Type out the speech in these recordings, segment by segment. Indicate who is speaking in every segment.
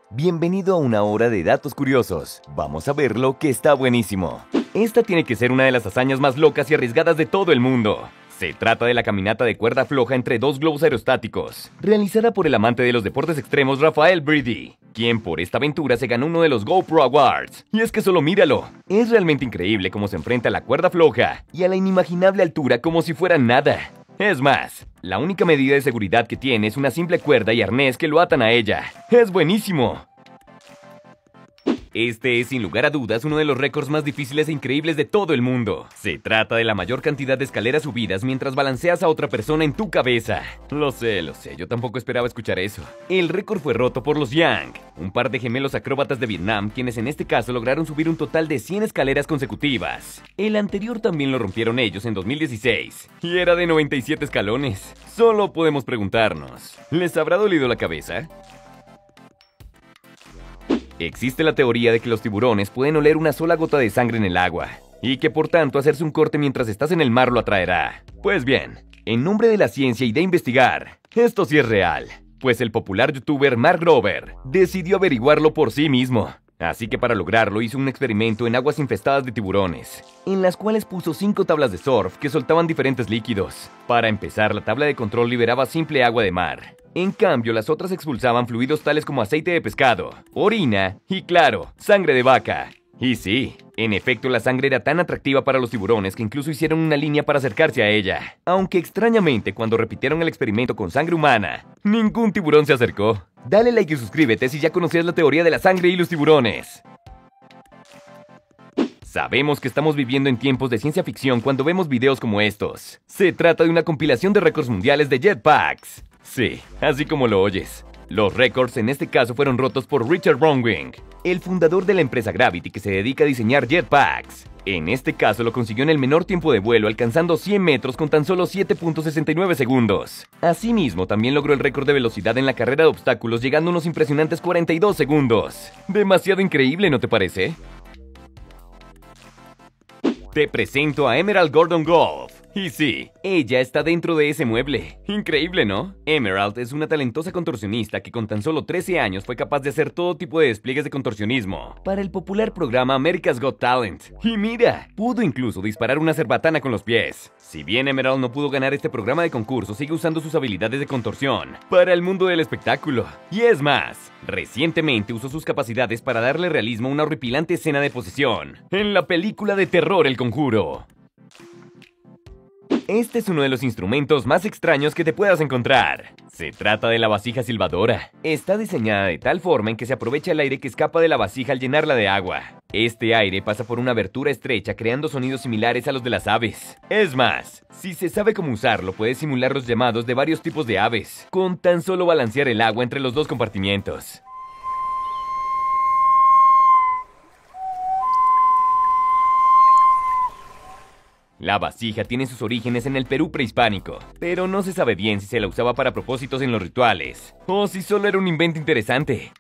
Speaker 1: Bienvenido a una hora de datos curiosos. Vamos a verlo, que está buenísimo. Esta tiene que ser una de las hazañas más locas y arriesgadas de todo el mundo. Se trata de la caminata de cuerda floja entre dos globos aerostáticos, realizada por el amante de los deportes extremos Rafael Brady, quien por esta aventura se ganó uno de los GoPro Awards. Y es que solo míralo, es realmente increíble cómo se enfrenta a la cuerda floja y a la inimaginable altura como si fuera nada. Es más, la única medida de seguridad que tiene es una simple cuerda y arnés que lo atan a ella. ¡Es buenísimo! Este es sin lugar a dudas uno de los récords más difíciles e increíbles de todo el mundo. Se trata de la mayor cantidad de escaleras subidas mientras balanceas a otra persona en tu cabeza. Lo sé, yo tampoco esperaba escuchar eso. El récord fue roto por los Yang, un par de gemelos acróbatas de Vietnam, quienes en este caso lograron subir un total de 100 escaleras consecutivas. El anterior también lo rompieron ellos en 2016, y era de 97 escalones. Solo podemos preguntarnos, ¿les habrá dolido la cabeza? Existe la teoría de que los tiburones pueden oler una sola gota de sangre en el agua, y que por tanto hacerse un corte mientras estás en el mar lo atraerá. Pues bien, en nombre de la ciencia y de investigar, esto sí es real, pues el popular youtuber Mark Grover decidió averiguarlo por sí mismo. Así que para lograrlo hizo un experimento en aguas infestadas de tiburones, en las cuales puso 5 tablas de surf que soltaban diferentes líquidos. Para empezar, la tabla de control liberaba simple agua de mar. En cambio, las otras expulsaban fluidos tales como aceite de pescado, orina y, claro, sangre de vaca. Y sí, en efecto, la sangre era tan atractiva para los tiburones que incluso hicieron una línea para acercarse a ella. Aunque extrañamente, cuando repitieron el experimento con sangre humana, ningún tiburón se acercó. Dale like y suscríbete si ya conocías la teoría de la sangre y los tiburones. Sabemos que estamos viviendo en tiempos de ciencia ficción cuando vemos videos como estos. Se trata de una compilación de récords mundiales de jetpacks. Sí, así como lo oyes. Los récords en este caso fueron rotos por Richard Browning, el fundador de la empresa Gravity que se dedica a diseñar jetpacks. En este caso lo consiguió en el menor tiempo de vuelo, alcanzando 100 metros con tan solo 7.69 segundos. Asimismo, también logró el récord de velocidad en la carrera de obstáculos, llegando a unos impresionantes 42 segundos. Demasiado increíble, ¿no te parece? Te presento a Emerald Gordon Golf. Y sí, ella está dentro de ese mueble. Increíble, ¿no? Emerald es una talentosa contorsionista que con tan solo 13 años fue capaz de hacer todo tipo de despliegues de contorsionismo para el popular programa America's Got Talent. Y mira, pudo incluso disparar una cerbatana con los pies. Si bien Emerald no pudo ganar este programa de concurso, sigue usando sus habilidades de contorsión para el mundo del espectáculo. Y es más, recientemente usó sus capacidades para darle realismo a una horripilante escena de posesión en la película de terror El Conjuro. Este es uno de los instrumentos más extraños que te puedas encontrar. Se trata de la vasija silbadora. Está diseñada de tal forma en que se aprovecha el aire que escapa de la vasija al llenarla de agua. Este aire pasa por una abertura estrecha creando sonidos similares a los de las aves. Es más, si se sabe cómo usarlo, puedes simular los llamados de varios tipos de aves, con tan solo balancear el agua entre los dos compartimientos. La vasija tiene sus orígenes en el Perú prehispánico, pero no se sabe bien si se la usaba para propósitos en los rituales, o si solo era un invento interesante.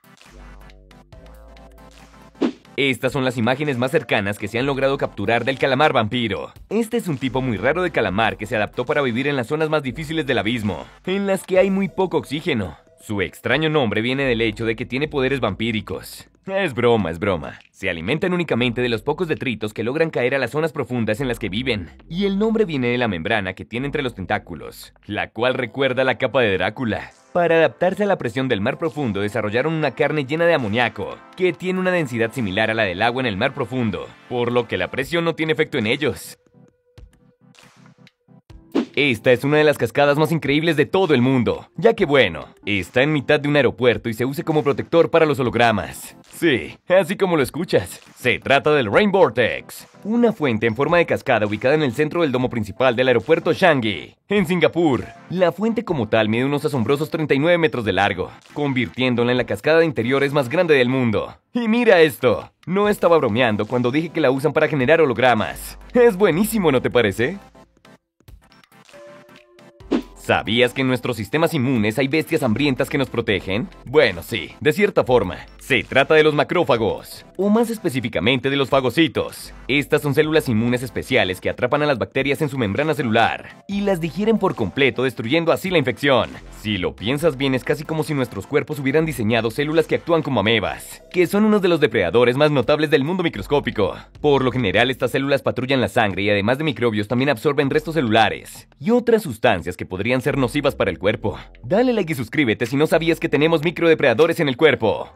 Speaker 1: Estas son las imágenes más cercanas que se han logrado capturar del calamar vampiro. Este es un tipo muy raro de calamar que se adaptó para vivir en las zonas más difíciles del abismo, en las que hay muy poco oxígeno. Su extraño nombre viene del hecho de que tiene poderes vampíricos. Es broma, es broma. Se alimentan únicamente de los pocos detritos que logran caer a las zonas profundas en las que viven. Y el nombre viene de la membrana que tiene entre los tentáculos, la cual recuerda la capa de Drácula. Para adaptarse a la presión del mar profundo, desarrollaron una carne llena de amoníaco, que tiene una densidad similar a la del agua en el mar profundo, por lo que la presión no tiene efecto en ellos. Esta es una de las cascadas más increíbles de todo el mundo, ya que bueno, está en mitad de un aeropuerto y se usa como protector para los hologramas. Sí, así como lo escuchas. Se trata del Rain Vortex, una fuente en forma de cascada ubicada en el centro del domo principal del aeropuerto Changi, en Singapur. La fuente como tal mide unos asombrosos 39 metros de largo, convirtiéndola en la cascada de interiores más grande del mundo. Y mira esto, no estaba bromeando cuando dije que la usan para generar hologramas. Es buenísimo, ¿no te parece? ¿Sabías que en nuestros sistemas inmunes hay bestias hambrientas que nos protegen? Bueno, sí, de cierta forma. Se trata de los macrófagos, o más específicamente de los fagocitos. Estas son células inmunes especiales que atrapan a las bacterias en su membrana celular y las digieren por completo, destruyendo así la infección. Si lo piensas bien, es casi como si nuestros cuerpos hubieran diseñado células que actúan como amebas, que son uno de los depredadores más notables del mundo microscópico. Por lo general, estas células patrullan la sangre y además de microbios también absorben restos celulares y otras sustancias que podrían ser nocivas para el cuerpo. Dale like y suscríbete si no sabías que tenemos microdepredadores en el cuerpo.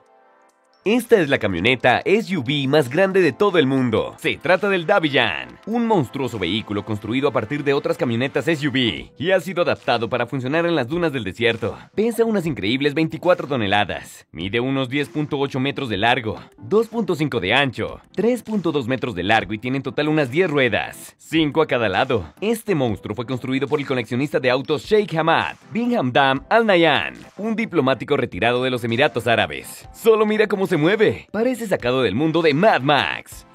Speaker 1: Esta es la camioneta SUV más grande de todo el mundo. Se trata del Daviyan, un monstruoso vehículo construido a partir de otras camionetas SUV y ha sido adaptado para funcionar en las dunas del desierto. Pesa unas increíbles 24 toneladas, mide unos 10.8 metros de largo, 2.5 de ancho, 3.2 metros de largo y tiene en total unas 10 ruedas, 5 a cada lado. Este monstruo fue construido por el coleccionista de autos Sheikh Hamad bin Hamdan Al Nahyan, un diplomático retirado de los Emiratos Árabes. Solo mira cómo se mueve. Parece sacado del mundo de Mad Max.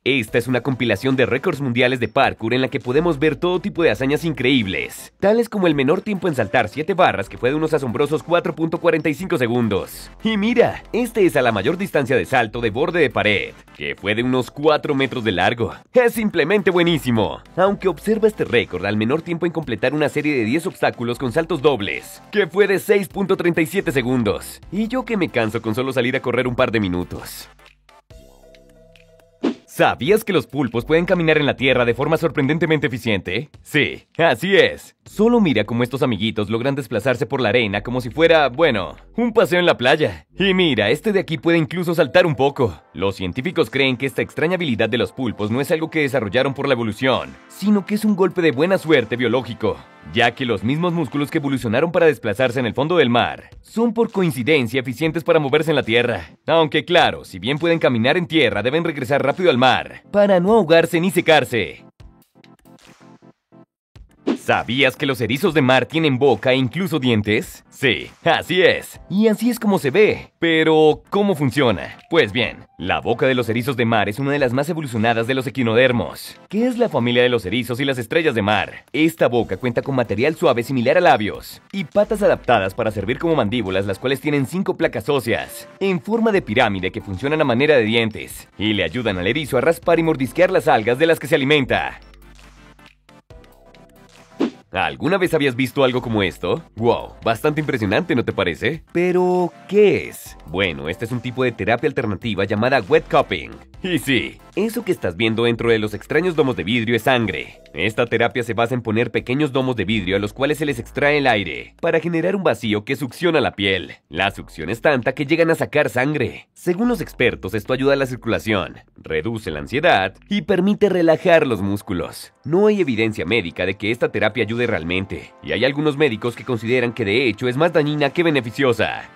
Speaker 1: Esta es una compilación de récords mundiales de parkour en la que podemos ver todo tipo de hazañas increíbles, tales como el menor tiempo en saltar 7 barras, que fue de unos asombrosos 4.45 segundos. Y mira, este es a la mayor distancia de salto de borde de pared, que fue de unos 4 metros de largo. Es simplemente buenísimo. Aunque observa este récord al menor tiempo en completar una serie de 10 obstáculos con saltos dobles, que fue de 6.37 segundos. Y yo que me canso con solo salir a correr un par de minutos. ¿Sabías que los pulpos pueden caminar en la tierra de forma sorprendentemente eficiente? Sí, así es. Solo mira cómo estos amiguitos logran desplazarse por la arena como si fuera, bueno, un paseo en la playa. Y mira, este de aquí puede incluso saltar un poco. Los científicos creen que esta extraña habilidad de los pulpos no es algo que desarrollaron por la evolución, sino que es un golpe de buena suerte biológico, ya que los mismos músculos que evolucionaron para desplazarse en el fondo del mar son por coincidencia eficientes para moverse en la tierra. Aunque claro, si bien pueden caminar en tierra, deben regresar rápido al mar para no ahogarse ni secarse. ¿Sabías que los erizos de mar tienen boca e incluso dientes? Sí, así es. Y así es como se ve. Pero, ¿cómo funciona? Pues bien, la boca de los erizos de mar es una de las más evolucionadas de los equinodermos, que es la familia de los erizos y las estrellas de mar. Esta boca cuenta con material suave similar a labios y patas adaptadas para servir como mandíbulas, las cuales tienen 5 placas óseas en forma de pirámide que funcionan a manera de dientes y le ayudan al erizo a raspar y mordisquear las algas de las que se alimenta. ¿Alguna vez habías visto algo como esto? ¡Wow! Bastante impresionante, ¿no te parece? Pero, ¿qué es? Bueno, este es un tipo de terapia alternativa llamada wet cupping. Y sí, eso que estás viendo dentro de los extraños domos de vidrio es sangre. Esta terapia se basa en poner pequeños domos de vidrio a los cuales se les extrae el aire para generar un vacío que succiona la piel. La succión es tanta que llegan a sacar sangre. Según los expertos, esto ayuda a la circulación, reduce la ansiedad y permite relajar los músculos. No hay evidencia médica de que esta terapia ayude realmente, y hay algunos médicos que consideran que de hecho es más dañina que beneficiosa.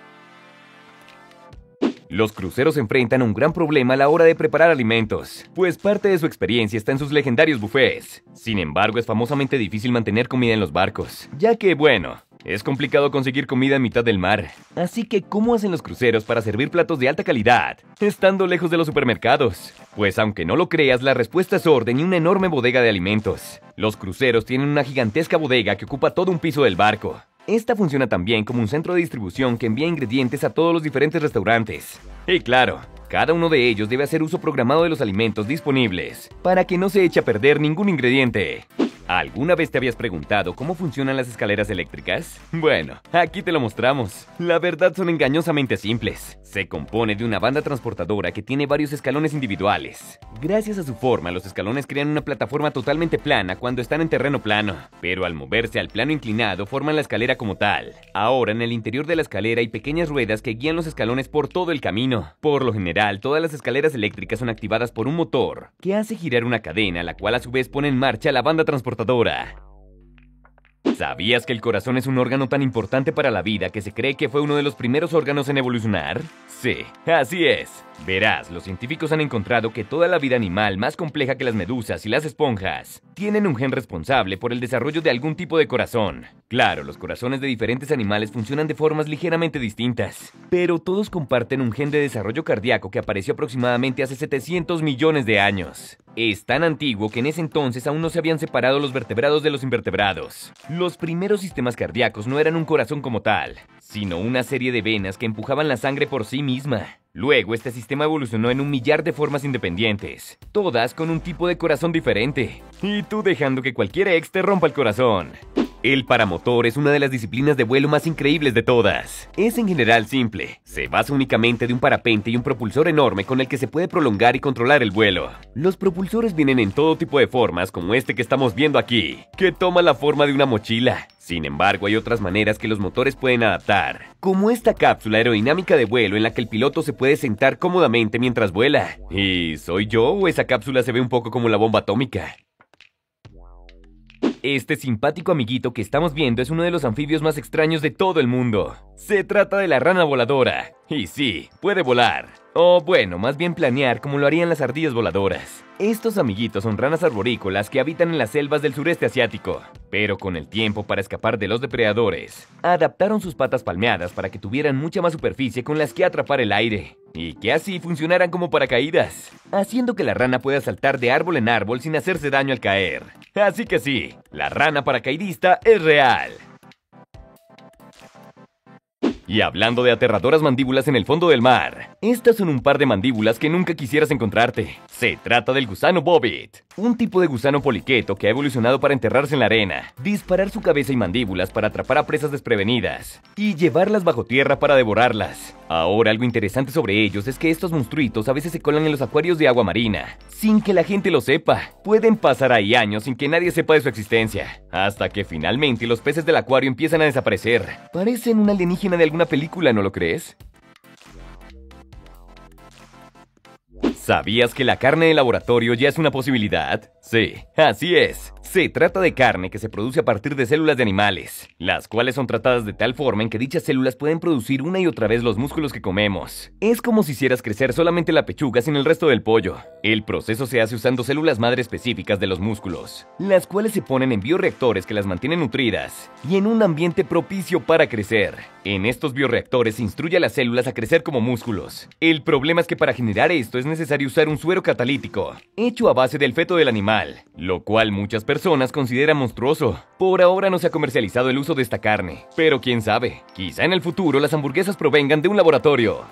Speaker 1: Los cruceros enfrentan un gran problema a la hora de preparar alimentos, pues parte de su experiencia está en sus legendarios buffets. Sin embargo, es famosamente difícil mantener comida en los barcos, ya que, bueno, es complicado conseguir comida en mitad del mar. Así que, ¿cómo hacen los cruceros para servir platos de alta calidad, estando lejos de los supermercados? Pues aunque no lo creas, la respuesta es orden y una enorme bodega de alimentos. Los cruceros tienen una gigantesca bodega que ocupa todo un piso del barco. Esta funciona también como un centro de distribución que envía ingredientes a todos los diferentes restaurantes. Y claro, cada uno de ellos debe hacer uso programado de los alimentos disponibles, para que no se eche a perder ningún ingrediente. ¿Alguna vez te habías preguntado cómo funcionan las escaleras eléctricas? Bueno, aquí te lo mostramos. La verdad son engañosamente simples. Se compone de una banda transportadora que tiene varios escalones individuales. Gracias a su forma, los escalones crean una plataforma totalmente plana cuando están en terreno plano, pero al moverse al plano inclinado forman la escalera como tal. Ahora, en el interior de la escalera hay pequeñas ruedas que guían los escalones por todo el camino. Por lo general, todas las escaleras eléctricas son activadas por un motor que hace girar una cadena, la cual a su vez pone en marcha la banda transportadora. ¿Sabías que el corazón es un órgano tan importante para la vida que se cree que fue uno de los primeros órganos en evolucionar? Sí, así es. Verás, los científicos han encontrado que toda la vida animal, más compleja que las medusas y las esponjas, tienen un gen responsable por el desarrollo de algún tipo de corazón. Claro, los corazones de diferentes animales funcionan de formas ligeramente distintas, pero todos comparten un gen de desarrollo cardíaco que apareció aproximadamente hace 700 millones de años. Es tan antiguo que en ese entonces aún no se habían separado los vertebrados de los invertebrados. Los primeros sistemas cardíacos no eran un corazón como tal, sino una serie de venas que empujaban la sangre por sí misma. Luego, este sistema evolucionó en un millar de formas independientes, todas con un tipo de corazón diferente. Y tú dejando que cualquier ex te rompa el corazón. El paramotor es una de las disciplinas de vuelo más increíbles de todas. Es en general simple. Se basa únicamente de un parapente y un propulsor enorme con el que se puede prolongar y controlar el vuelo. Los propulsores vienen en todo tipo de formas, como este que estamos viendo aquí, que toma la forma de una mochila. Sin embargo, hay otras maneras que los motores pueden adaptar, como esta cápsula aerodinámica de vuelo en la que el piloto se puede sentar cómodamente mientras vuela. ¿Y soy yo o esa cápsula se ve un poco como la bomba atómica? Este simpático amiguito que estamos viendo es uno de los anfibios más extraños de todo el mundo. Se trata de la rana voladora. Y sí, puede volar. O bueno, más bien planear como lo harían las ardillas voladoras. Estos amiguitos son ranas arborícolas que habitan en las selvas del sureste asiático. Pero con el tiempo, para escapar de los depredadores, adaptaron sus patas palmeadas para que tuvieran mucha más superficie con las que atrapar el aire. Y que así funcionaran como paracaídas, haciendo que la rana pueda saltar de árbol en árbol sin hacerse daño al caer. Así que sí, la rana paracaidista es real. Y hablando de aterradoras mandíbulas en el fondo del mar, estas son un par de mandíbulas que nunca quisieras encontrarte. Se trata del gusano bobbit, un tipo de gusano poliqueto que ha evolucionado para enterrarse en la arena, disparar su cabeza y mandíbulas para atrapar a presas desprevenidas y llevarlas bajo tierra para devorarlas. Ahora, algo interesante sobre ellos es que estos monstruitos a veces se colan en los acuarios de agua marina, sin que la gente lo sepa. Pueden pasar ahí años sin que nadie sepa de su existencia, hasta que finalmente los peces del acuario empiezan a desaparecer. Parecen una alienígena de alguna película, ¿no lo crees? ¿Sabías que la carne de laboratorio ya es una posibilidad? Sí, así es. Se trata de carne que se produce a partir de células de animales, las cuales son tratadas de tal forma en que dichas células pueden producir una y otra vez los músculos que comemos. Es como si hicieras crecer solamente la pechuga sin el resto del pollo. El proceso se hace usando células madre específicas de los músculos, las cuales se ponen en bioreactores que las mantienen nutridas y en un ambiente propicio para crecer. En estos bioreactores se instruye a las células a crecer como músculos. El problema es que para generar esto es necesario usar un suero catalítico, hecho a base del feto del animal, lo cual muchas personas consideran monstruoso. Por ahora no se ha comercializado el uso de esta carne, pero quién sabe, quizá en el futuro las hamburguesas provengan de un laboratorio.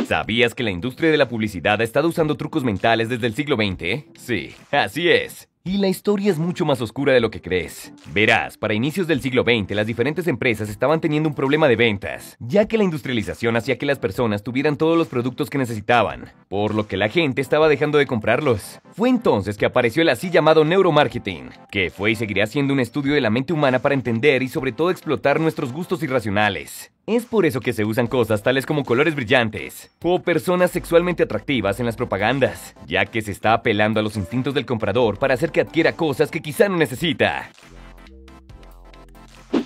Speaker 1: ¿Sabías que la industria de la publicidad ha estado usando trucos mentales desde el siglo XX? Sí, así es. Y la historia es mucho más oscura de lo que crees. Verás, para inicios del siglo XX, las diferentes empresas estaban teniendo un problema de ventas, ya que la industrialización hacía que las personas tuvieran todos los productos que necesitaban, por lo que la gente estaba dejando de comprarlos. Fue entonces que apareció el así llamado neuromarketing, que fue y seguirá siendo un estudio de la mente humana para entender y sobre todo explotar nuestros gustos irracionales. Es por eso que se usan cosas tales como colores brillantes o personas sexualmente atractivas en las propagandas, ya que se está apelando a los instintos del comprador para hacer que adquiera cosas que quizá no necesita.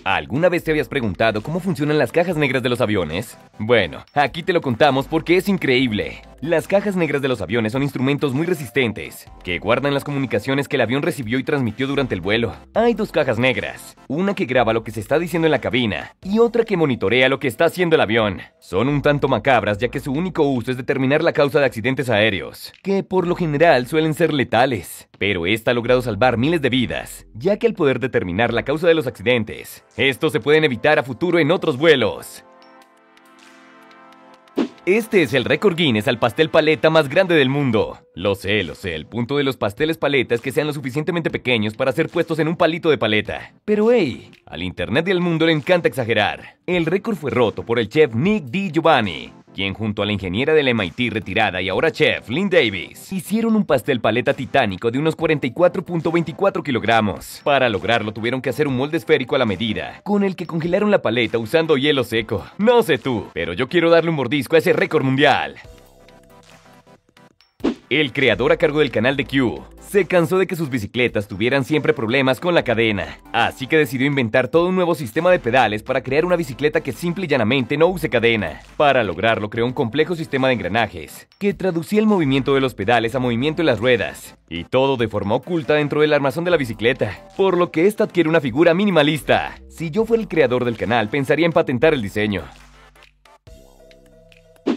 Speaker 1: ¿Alguna vez te habías preguntado cómo funcionan las cajas negras de los aviones? Bueno, aquí te lo contamos porque es increíble. Las cajas negras de los aviones son instrumentos muy resistentes, que guardan las comunicaciones que el avión recibió y transmitió durante el vuelo. Hay dos cajas negras, una que graba lo que se está diciendo en la cabina, y otra que monitorea lo que está haciendo el avión. Son un tanto macabras ya que su único uso es determinar la causa de accidentes aéreos, que por lo general suelen ser letales. Pero esta ha logrado salvar miles de vidas, ya que al poder determinar la causa de los accidentes, estos se pueden evitar a futuro en otros vuelos. Este es el récord Guinness al pastel paleta más grande del mundo. Lo sé, el punto de los pasteles paleta es que sean lo suficientemente pequeños para ser puestos en un palito de paleta. Pero hey, al internet y al mundo le encanta exagerar. El récord fue roto por el chef Nick DiGiovanni, quien junto a la ingeniera del MIT retirada y ahora chef Lynn Davis, hicieron un pastel paleta titánico de unos 44.24 kilogramos. Para lograrlo tuvieron que hacer un molde esférico a la medida, con el que congelaron la paleta usando hielo seco. No sé tú, pero yo quiero darle un mordisco a ese récord mundial. El creador a cargo del canal de Q se cansó de que sus bicicletas tuvieran siempre problemas con la cadena, así que decidió inventar todo un nuevo sistema de pedales para crear una bicicleta que simple y llanamente no use cadena. Para lograrlo creó un complejo sistema de engranajes, que traducía el movimiento de los pedales a movimiento en las ruedas, y todo de forma oculta dentro del armazón de la bicicleta, por lo que esta adquiere una figura minimalista. Si yo fuera el creador del canal, pensaría en patentar el diseño.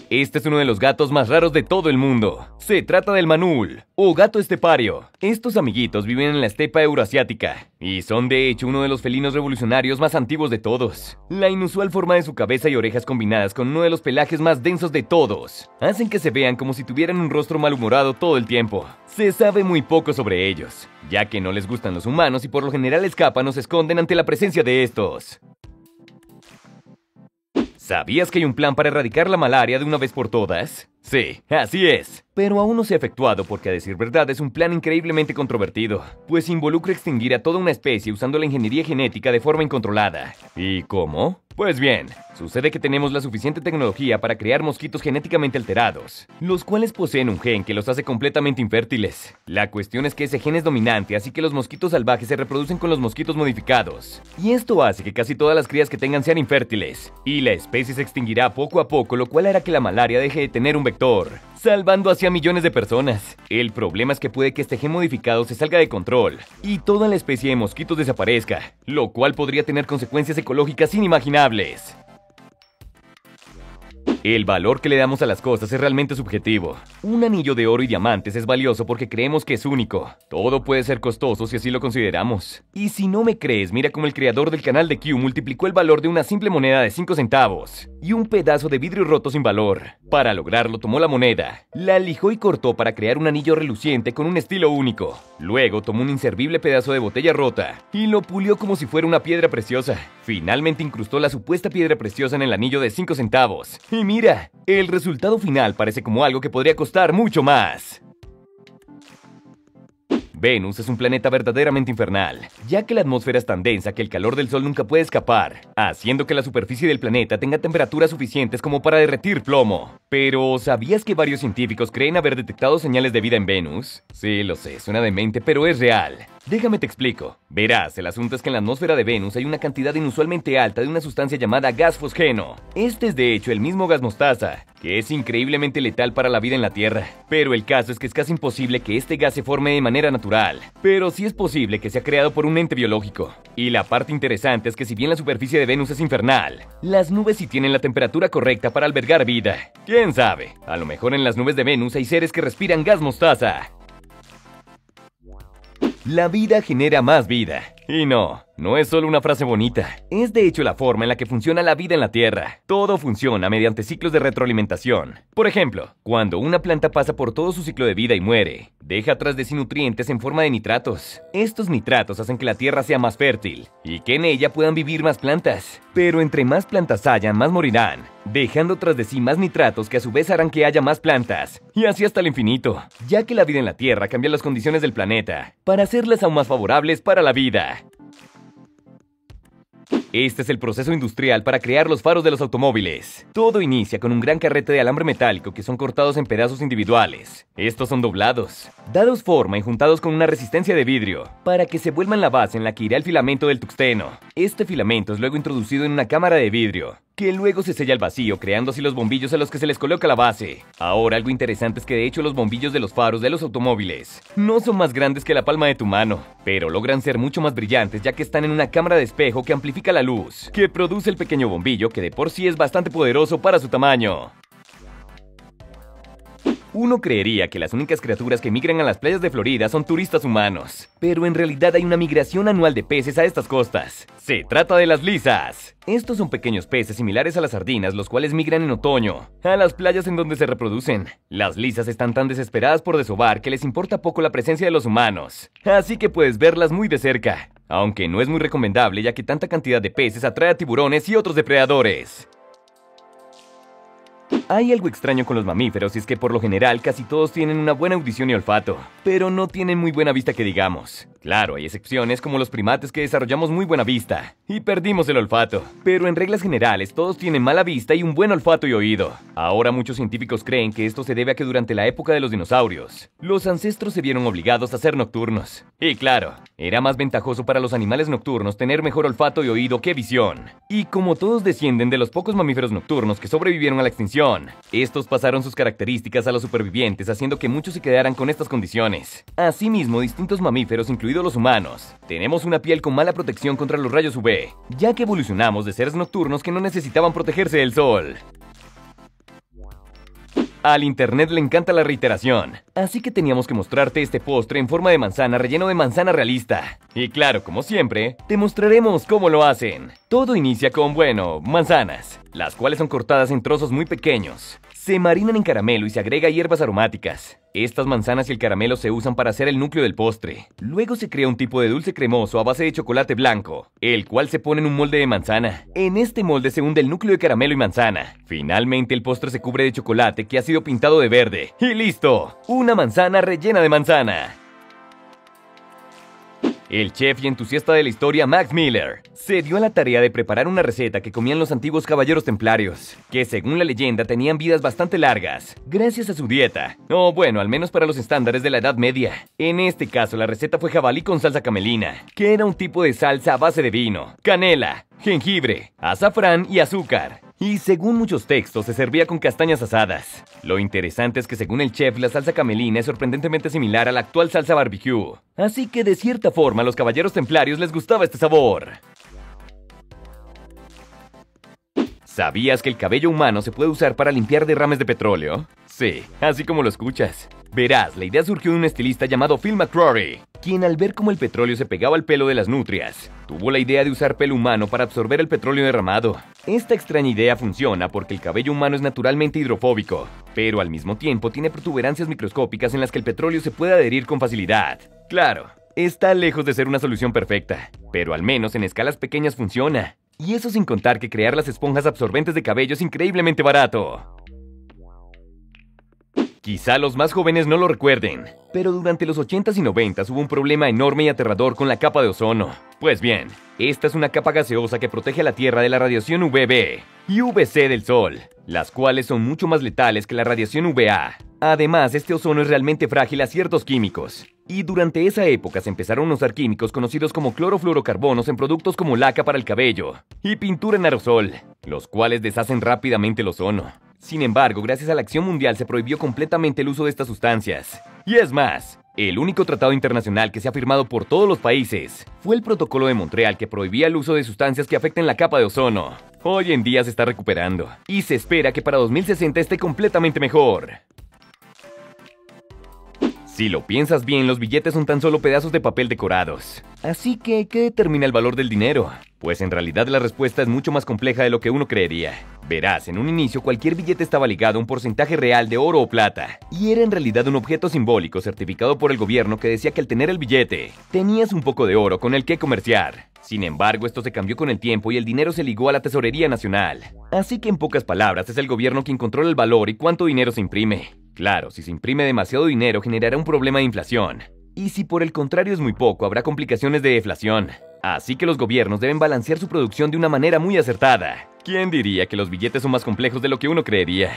Speaker 1: Este es uno de los gatos más raros de todo el mundo. Se trata del manul, o gato estepario. Estos amiguitos viven en la estepa euroasiática, y son de hecho uno de los felinos revolucionarios más antiguos de todos. La inusual forma de su cabeza y orejas combinadas con uno de los pelajes más densos de todos, hacen que se vean como si tuvieran un rostro malhumorado todo el tiempo. Se sabe muy poco sobre ellos, ya que no les gustan los humanos y por lo general escapan o se esconden ante la presencia de estos. ¿Sabías que hay un plan para erradicar la malaria de una vez por todas? Sí, así es. Pero aún no se ha efectuado porque, a decir verdad, es un plan increíblemente controvertido, pues involucra extinguir a toda una especie usando la ingeniería genética de forma incontrolada. ¿Y cómo? Pues bien, sucede que tenemos la suficiente tecnología para crear mosquitos genéticamente alterados, los cuales poseen un gen que los hace completamente infértiles. La cuestión es que ese gen es dominante, así que los mosquitos salvajes se reproducen con los mosquitos modificados. Y esto hace que casi todas las crías que tengan sean infértiles, y la especie se extinguirá poco a poco, lo cual hará que la malaria deje de tener un vector, salvando así a millones de personas. El problema es que puede que este gen modificado se salga de control y toda la especie de mosquitos desaparezca, lo cual podría tener consecuencias ecológicas inimaginables. El valor que le damos a las cosas es realmente subjetivo. Un anillo de oro y diamantes es valioso porque creemos que es único. Todo puede ser costoso si así lo consideramos. Y si no me crees, mira cómo el creador del canal de Q multiplicó el valor de una simple moneda de 5 centavos y un pedazo de vidrio roto sin valor. Para lograrlo tomó la moneda, la lijó y cortó para crear un anillo reluciente con un estilo único. Luego tomó un inservible pedazo de botella rota y lo pulió como si fuera una piedra preciosa. Finalmente incrustó la supuesta piedra preciosa en el anillo de 5 centavos. Y mira, el resultado final parece como algo que podría costar mucho más. Venus es un planeta verdaderamente infernal, ya que la atmósfera es tan densa que el calor del Sol nunca puede escapar, haciendo que la superficie del planeta tenga temperaturas suficientes como para derretir plomo. Pero, ¿sabías que varios científicos creen haber detectado señales de vida en Venus? Sí, lo sé, suena demente, pero es real. Déjame te explico. Verás, el asunto es que en la atmósfera de Venus hay una cantidad inusualmente alta de una sustancia llamada gas fosgeno. Este es de hecho el mismo gas mostaza, que es increíblemente letal para la vida en la Tierra. Pero el caso es que es casi imposible que este gas se forme de manera natural. Pero sí es posible que sea creado por un ente biológico. Y la parte interesante es que si bien la superficie de Venus es infernal, las nubes sí tienen la temperatura correcta para albergar vida. ¿Quién sabe? A lo mejor en las nubes de Venus hay seres que respiran gas mostaza. La vida genera más vida. Y no es solo una frase bonita. Es de hecho la forma en la que funciona la vida en la Tierra. Todo funciona mediante ciclos de retroalimentación. Por ejemplo, cuando una planta pasa por todo su ciclo de vida y muere, deja atrás de sí nutrientes en forma de nitratos. Estos nitratos hacen que la Tierra sea más fértil y que en ella puedan vivir más plantas. Pero entre más plantas hayan, más morirán, dejando tras de sí más nitratos que a su vez harán que haya más plantas. Y así hasta el infinito, ya que la vida en la Tierra cambia las condiciones del planeta para hacerlas aún más favorables para la vida. Este es el proceso industrial para crear los faros de los automóviles. Todo inicia con un gran carrete de alambre metálico que son cortados en pedazos individuales. Estos son doblados, dados forma y juntados con una resistencia de vidrio, para que se vuelvan la base en la que irá el filamento del tungsteno. Este filamento es luego introducido en una cámara de vidrio, que luego se sella al vacío, creando así los bombillos a los que se les coloca la base. Ahora, algo interesante es que de hecho los bombillos de los faros de los automóviles no son más grandes que la palma de tu mano, pero logran ser mucho más brillantes ya que están en una cámara de espejo que amplifica la luz, que produce el pequeño bombillo que de por sí es bastante poderoso para su tamaño. Uno creería que las únicas criaturas que migran a las playas de Florida son turistas humanos, pero en realidad hay una migración anual de peces a estas costas. Se trata de las lisas. Estos son pequeños peces similares a las sardinas, los cuales migran en otoño a las playas en donde se reproducen. Las lisas están tan desesperadas por desovar que les importa poco la presencia de los humanos, así que puedes verlas muy de cerca, aunque no es muy recomendable ya que tanta cantidad de peces atrae a tiburones y otros depredadores. Hay algo extraño con los mamíferos y es que por lo general casi todos tienen una buena audición y olfato, pero no tienen muy buena vista que digamos. Claro, hay excepciones como los primates que desarrollamos muy buena vista y perdimos el olfato, pero en reglas generales todos tienen mala vista y un buen olfato y oído. Ahora muchos científicos creen que esto se debe a que durante la época de los dinosaurios, los ancestros se vieron obligados a ser nocturnos. Y claro, era más ventajoso para los animales nocturnos tener mejor olfato y oído que visión. Y como todos descienden de los pocos mamíferos nocturnos que sobrevivieron a la extinción, estos pasaron sus características a los supervivientes, haciendo que muchos se quedaran con estas condiciones. Asimismo, distintos mamíferos, incluidos los humanos, tenemos una piel con mala protección contra los rayos UV, ya que evolucionamos de seres nocturnos que no necesitaban protegerse del sol. Al internet le encanta la reiteración, así que teníamos que mostrarte este postre en forma de manzana relleno de manzana realista. Y claro, como siempre, te mostraremos cómo lo hacen. Todo inicia con, bueno, manzanas, las cuales son cortadas en trozos muy pequeños. Se marinan en caramelo y se agrega hierbas aromáticas. Estas manzanas y el caramelo se usan para hacer el núcleo del postre. Luego se crea un tipo de dulce cremoso a base de chocolate blanco, el cual se pone en un molde de manzana. En este molde se hunde el núcleo de caramelo y manzana. Finalmente el postre se cubre de chocolate que ha sido pintado de verde. ¡Y listo! Una manzana rellena de manzana. El chef y entusiasta de la historia Max Miller se dio a la tarea de preparar una receta que comían los antiguos caballeros templarios, que según la leyenda tenían vidas bastante largas, gracias a su dieta, o bueno, al menos para los estándares de la Edad Media. En este caso la receta fue jabalí con salsa camelina, que era un tipo de salsa a base de vino, canela, jengibre, azafrán y azúcar. Y según muchos textos, se servía con castañas asadas. Lo interesante es que según el chef, la salsa camelina es sorprendentemente similar a la actual salsa barbecue. Así que de cierta forma a los caballeros templarios les gustaba este sabor. ¿Sabías que el cabello humano se puede usar para limpiar derrames de petróleo? Sí, así como lo escuchas. Verás, la idea surgió de un estilista llamado Phil McCrory, quien al ver cómo el petróleo se pegaba al pelo de las nutrias, tuvo la idea de usar pelo humano para absorber el petróleo derramado. Esta extraña idea funciona porque el cabello humano es naturalmente hidrofóbico, pero al mismo tiempo tiene protuberancias microscópicas en las que el petróleo se puede adherir con facilidad. Claro, está lejos de ser una solución perfecta, pero al menos en escalas pequeñas funciona. Y eso sin contar que crear las esponjas absorbentes de cabello es increíblemente barato. Quizá los más jóvenes no lo recuerden, pero durante los 80s y 90s hubo un problema enorme y aterrador con la capa de ozono. Pues bien, esta es una capa gaseosa que protege a la Tierra de la radiación UVB y UVC del Sol, las cuales son mucho más letales que la radiación UVA. Además, este ozono es realmente frágil a ciertos químicos. Y durante esa época se empezaron a usar químicos conocidos como clorofluorocarbonos en productos como laca para el cabello y pintura en aerosol, los cuales deshacen rápidamente el ozono. Sin embargo, gracias a la acción mundial se prohibió completamente el uso de estas sustancias. Y es más, el único tratado internacional que se ha firmado por todos los países fue el Protocolo de Montreal, que prohibía el uso de sustancias que afecten la capa de ozono. Hoy en día se está recuperando y se espera que para 2060 esté completamente mejor. Si lo piensas bien, los billetes son tan solo pedazos de papel decorados. Así que, ¿qué determina el valor del dinero? Pues en realidad la respuesta es mucho más compleja de lo que uno creería. Verás, en un inicio cualquier billete estaba ligado a un porcentaje real de oro o plata, y era en realidad un objeto simbólico certificado por el gobierno que decía que al tener el billete, tenías un poco de oro con el que comerciar. Sin embargo, esto se cambió con el tiempo y el dinero se ligó a la Tesorería Nacional. Así que en pocas palabras, es el gobierno quien controla el valor y cuánto dinero se imprime. Claro, si se imprime demasiado dinero generará un problema de inflación. Y si por el contrario es muy poco, habrá complicaciones de deflación. Así que los gobiernos deben balancear su producción de una manera muy acertada. ¿Quién diría que los billetes son más complejos de lo que uno creería?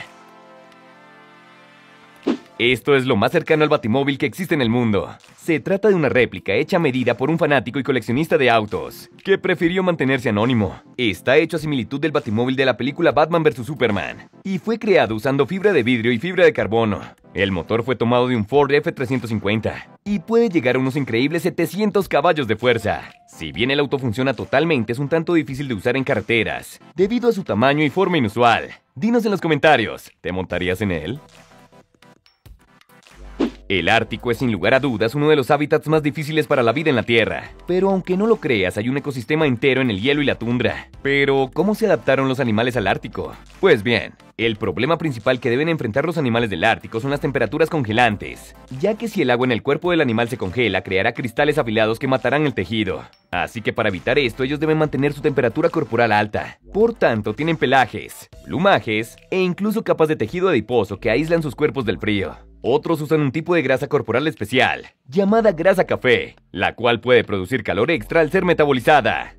Speaker 1: Esto es lo más cercano al batimóvil que existe en el mundo. Se trata de una réplica hecha a medida por un fanático y coleccionista de autos, que prefirió mantenerse anónimo. Está hecho a similitud del batimóvil de la película Batman vs Superman, y fue creado usando fibra de vidrio y fibra de carbono. El motor fue tomado de un Ford F350, y puede llegar a unos increíbles 700 caballos de fuerza. Si bien el auto funciona totalmente, es un tanto difícil de usar en carreteras, debido a su tamaño y forma inusual. Dinos en los comentarios, ¿te montarías en él? El Ártico es sin lugar a dudas uno de los hábitats más difíciles para la vida en la Tierra. Pero aunque no lo creas, hay un ecosistema entero en el hielo y la tundra. Pero, ¿cómo se adaptaron los animales al Ártico? Pues bien, el problema principal que deben enfrentar los animales del Ártico son las temperaturas congelantes, ya que si el agua en el cuerpo del animal se congela, creará cristales afilados que matarán el tejido. Así que para evitar esto, ellos deben mantener su temperatura corporal alta. Por tanto, tienen pelajes, plumajes e incluso capas de tejido adiposo que aíslan sus cuerpos del frío. Otros usan un tipo de grasa corporal especial, llamada grasa café, la cual puede producir calor extra al ser metabolizada.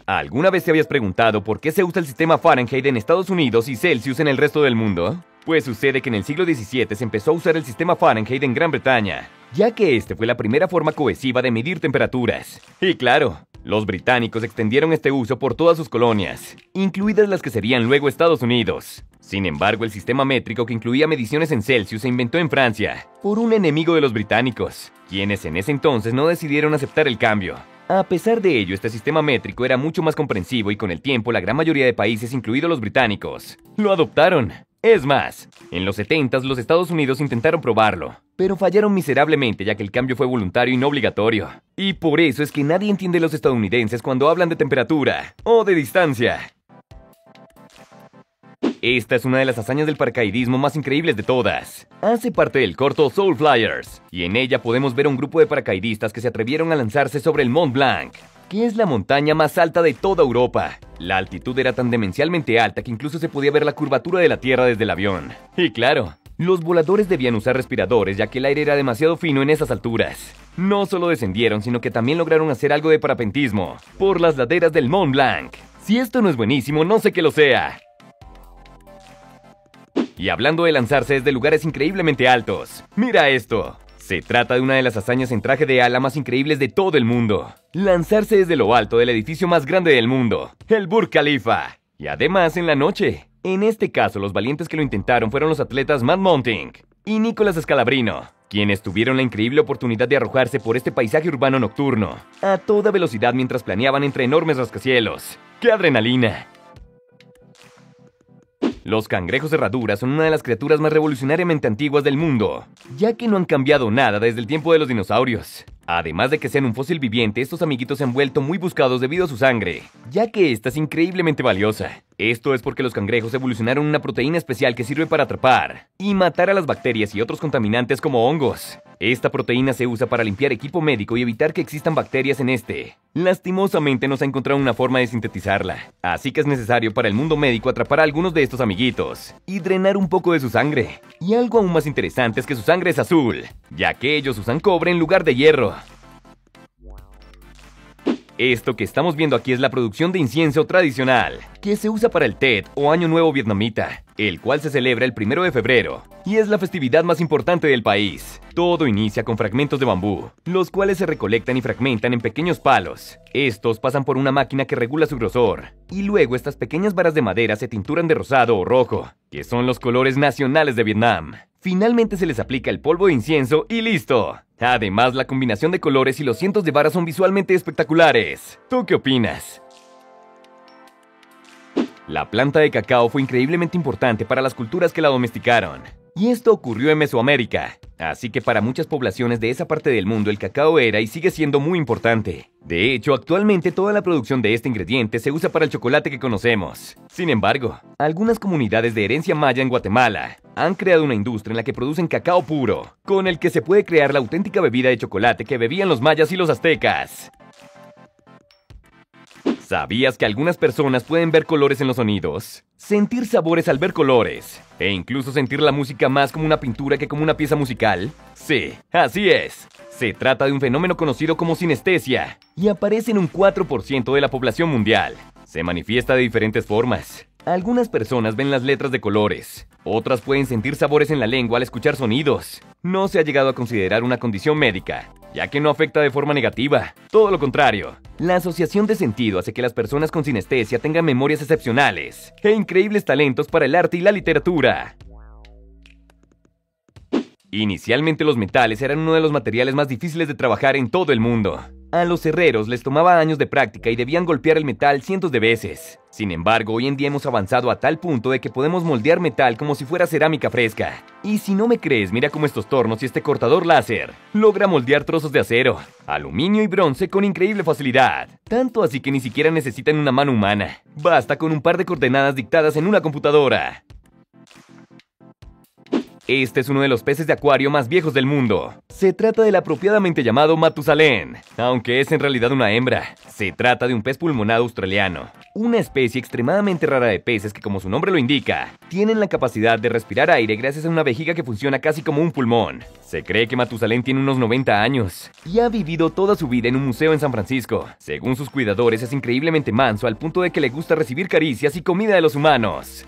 Speaker 1: ¿Alguna vez te habías preguntado por qué se usa el sistema Fahrenheit en Estados Unidos y Celsius en el resto del mundo? Pues sucede que en el siglo XVII se empezó a usar el sistema Fahrenheit en Gran Bretaña, ya que este fue la primera forma cohesiva de medir temperaturas. Y claro, los británicos extendieron este uso por todas sus colonias, incluidas las que serían luego Estados Unidos. Sin embargo, el sistema métrico que incluía mediciones en Celsius se inventó en Francia, por un enemigo de los británicos, quienes en ese entonces no decidieron aceptar el cambio. A pesar de ello, este sistema métrico era mucho más comprensivo y con el tiempo la gran mayoría de países, incluidos los británicos, lo adoptaron. Es más, en los 70s los Estados Unidos intentaron probarlo, pero fallaron miserablemente ya que el cambio fue voluntario y no obligatorio. Y por eso es que nadie entiende a los estadounidenses cuando hablan de temperatura o de distancia. Esta es una de las hazañas del paracaidismo más increíbles de todas. Hace parte del corto Soul Flyers, y en ella podemos ver a un grupo de paracaidistas que se atrevieron a lanzarse sobre el Mont Blanc, que es la montaña más alta de toda Europa. La altitud era tan demencialmente alta que incluso se podía ver la curvatura de la Tierra desde el avión. Y claro, los voladores debían usar respiradores ya que el aire era demasiado fino en esas alturas. No solo descendieron, sino que también lograron hacer algo de parapentismo por las laderas del Mont Blanc. Si esto no es buenísimo, no sé qué lo sea. Y hablando de lanzarse desde lugares increíblemente altos, mira esto. Se trata de una de las hazañas en traje de ala más increíbles de todo el mundo. Lanzarse desde lo alto del edificio más grande del mundo, el Burj Khalifa. Y además en la noche. En este caso, los valientes que lo intentaron fueron los atletas Matt Monting y Nicolas Scalabrino, quienes tuvieron la increíble oportunidad de arrojarse por este paisaje urbano nocturno, a toda velocidad mientras planeaban entre enormes rascacielos. ¡Qué adrenalina! Los cangrejos herraduras son una de las criaturas más revolucionariamente antiguas del mundo, ya que no han cambiado nada desde el tiempo de los dinosaurios. Además de que sean un fósil viviente, estos amiguitos se han vuelto muy buscados debido a su sangre, ya que esta es increíblemente valiosa. Esto es porque los cangrejos evolucionaron una proteína especial que sirve para atrapar y matar a las bacterias y otros contaminantes como hongos. Esta proteína se usa para limpiar equipo médico y evitar que existan bacterias en este. Lastimosamente no se ha encontrado una forma de sintetizarla, así que es necesario para el mundo médico atrapar a algunos de estos amiguitos y drenar un poco de su sangre. Y algo aún más interesante es que su sangre es azul, ya que ellos usan cobre en lugar de hierro. Esto que estamos viendo aquí es la producción de incienso tradicional, que se usa para el Tet o Año Nuevo vietnamita, el cual se celebra el 1 de febrero, y es la festividad más importante del país. Todo inicia con fragmentos de bambú, los cuales se recolectan y fragmentan en pequeños palos. Estos pasan por una máquina que regula su grosor, y luego estas pequeñas varas de madera se tinturan de rosado o rojo, que son los colores nacionales de Vietnam. Finalmente se les aplica el polvo de incienso y ¡listo! Además, la combinación de colores y los cientos de varas son visualmente espectaculares. ¿Tú qué opinas? La planta de cacao fue increíblemente importante para las culturas que la domesticaron. Y esto ocurrió en Mesoamérica, así que para muchas poblaciones de esa parte del mundo el cacao era y sigue siendo muy importante. De hecho, actualmente toda la producción de este ingrediente se usa para el chocolate que conocemos. Sin embargo, algunas comunidades de herencia maya en Guatemala han creado una industria en la que producen cacao puro, con el que se puede crear la auténtica bebida de chocolate que bebían los mayas y los aztecas. ¿Sabías que algunas personas pueden ver colores en los sonidos? Sentir sabores al ver colores, e incluso sentir la música más como una pintura que como una pieza musical. Sí, así es. Se trata de un fenómeno conocido como sinestesia, y aparece en un 4% de la población mundial. Se manifiesta de diferentes formas. Algunas personas ven las letras de colores, otras pueden sentir sabores en la lengua al escuchar sonidos. No se ha llegado a considerar una condición médica, ya que no afecta de forma negativa. Todo lo contrario, la asociación de sentido hace que las personas con sinestesia tengan memorias excepcionales e increíbles talentos para el arte y la literatura. Inicialmente los metales eran uno de los materiales más difíciles de trabajar en todo el mundo. A los herreros les tomaba años de práctica y debían golpear el metal cientos de veces. Sin embargo, hoy en día hemos avanzado a tal punto de que podemos moldear metal como si fuera cerámica fresca. Y si no me crees, mira cómo estos tornos y este cortador láser logra moldear trozos de acero, aluminio y bronce con increíble facilidad. Tanto así que ni siquiera necesitan una mano humana. Basta con un par de coordenadas dictadas en una computadora. Este es uno de los peces de acuario más viejos del mundo. Se trata del apropiadamente llamado Matusalén, aunque es en realidad una hembra. Se trata de un pez pulmonado australiano, una especie extremadamente rara de peces que, como su nombre lo indica, tienen la capacidad de respirar aire gracias a una vejiga que funciona casi como un pulmón. Se cree que Matusalén tiene unos 90 años y ha vivido toda su vida en un museo en San Francisco. Según sus cuidadores, es increíblemente manso al punto de que le gusta recibir caricias y comida de los humanos.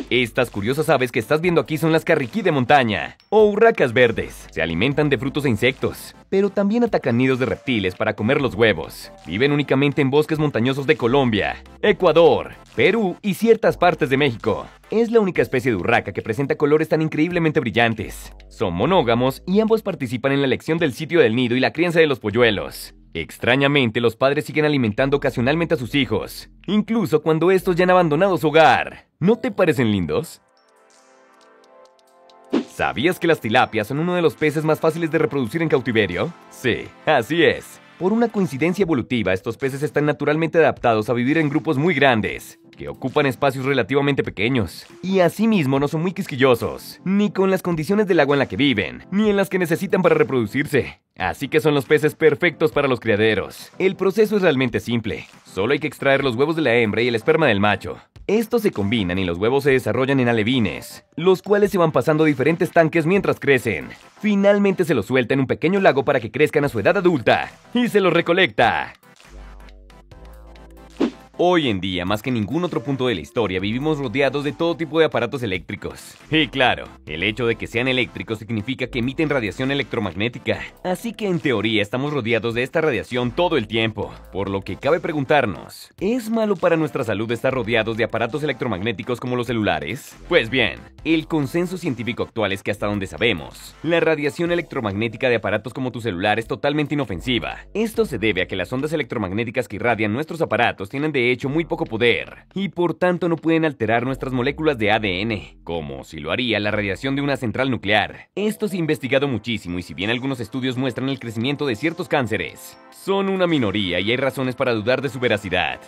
Speaker 1: Estas curiosas aves que estás viendo aquí son las carriquí de montaña, o urracas verdes. Se alimentan de frutos e insectos, pero también atacan nidos de reptiles para comer los huevos. Viven únicamente en bosques montañosos de Colombia, Ecuador, Perú y ciertas partes de México. Es la única especie de urraca que presenta colores tan increíblemente brillantes. Son monógamos y ambos participan en la elección del sitio del nido y la crianza de los polluelos. Extrañamente, los padres siguen alimentando ocasionalmente a sus hijos, incluso cuando estos ya han abandonado su hogar. ¿No te parecen lindos? ¿Sabías que las tilapias son uno de los peces más fáciles de reproducir en cautiverio? Sí, así es. Por una coincidencia evolutiva, estos peces están naturalmente adaptados a vivir en grupos muy grandes, que ocupan espacios relativamente pequeños, y asimismo no son muy quisquillosos, ni con las condiciones del agua en la que viven, ni en las que necesitan para reproducirse. Así que son los peces perfectos para los criaderos. El proceso es realmente simple. Solo hay que extraer los huevos de la hembra y el esperma del macho. Estos se combinan y los huevos se desarrollan en alevines, los cuales se van pasando a diferentes tanques mientras crecen. Finalmente se los suelta en un pequeño lago para que crezcan a su edad adulta, y se los recolecta. Hoy en día, más que en ningún otro punto de la historia, vivimos rodeados de todo tipo de aparatos eléctricos. Y claro, el hecho de que sean eléctricos significa que emiten radiación electromagnética. Así que en teoría estamos rodeados de esta radiación todo el tiempo. Por lo que cabe preguntarnos, ¿es malo para nuestra salud estar rodeados de aparatos electromagnéticos como los celulares? Pues bien, el consenso científico actual es que hasta donde sabemos, la radiación electromagnética de aparatos como tu celular es totalmente inofensiva. Esto se debe a que las ondas electromagnéticas que irradian nuestros aparatos tienen de hecho muy poco poder, y por tanto no pueden alterar nuestras moléculas de ADN, como si lo haría la radiación de una central nuclear. Esto se ha investigado muchísimo y si bien algunos estudios muestran el crecimiento de ciertos cánceres, son una minoría y hay razones para dudar de su veracidad.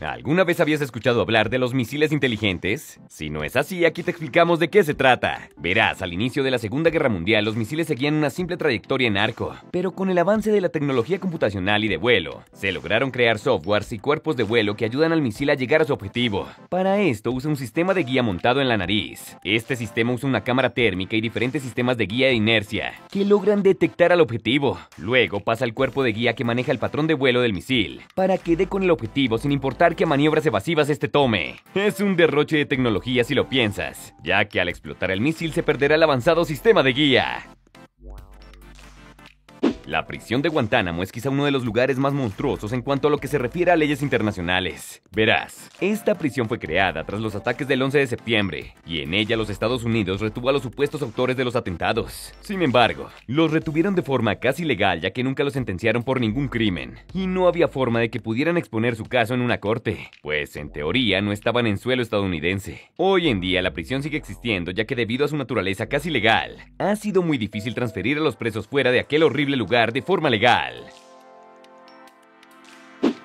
Speaker 1: ¿Alguna vez habías escuchado hablar de los misiles inteligentes? Si no es así, aquí te explicamos de qué se trata. Verás, al inicio de la Segunda Guerra Mundial, los misiles seguían una simple trayectoria en arco, pero con el avance de la tecnología computacional y de vuelo, se lograron crear softwares y cuerpos de vuelo que ayudan al misil a llegar a su objetivo. Para esto usa un sistema de guía montado en la nariz. Este sistema usa una cámara térmica y diferentes sistemas de guía de inercia, que logran detectar al objetivo. Luego pasa al cuerpo de guía que maneja el patrón de vuelo del misil, para que dé con el objetivo sin importar qué maniobras evasivas este tome. Es un derroche de tecnología si lo piensas, ya que al explotar el misil se perderá el avanzado sistema de guía. La prisión de Guantánamo es quizá uno de los lugares más monstruosos en cuanto a lo que se refiere a leyes internacionales. Verás, esta prisión fue creada tras los ataques del 11 de septiembre, y en ella los Estados Unidos retuvo a los supuestos autores de los atentados. Sin embargo, los retuvieron de forma casi legal ya que nunca los sentenciaron por ningún crimen, y no había forma de que pudieran exponer su caso en una corte, pues en teoría no estaban en suelo estadounidense. Hoy en día la prisión sigue existiendo ya que debido a su naturaleza casi legal, ha sido muy difícil transferir a los presos fuera de aquel horrible lugar de forma legal.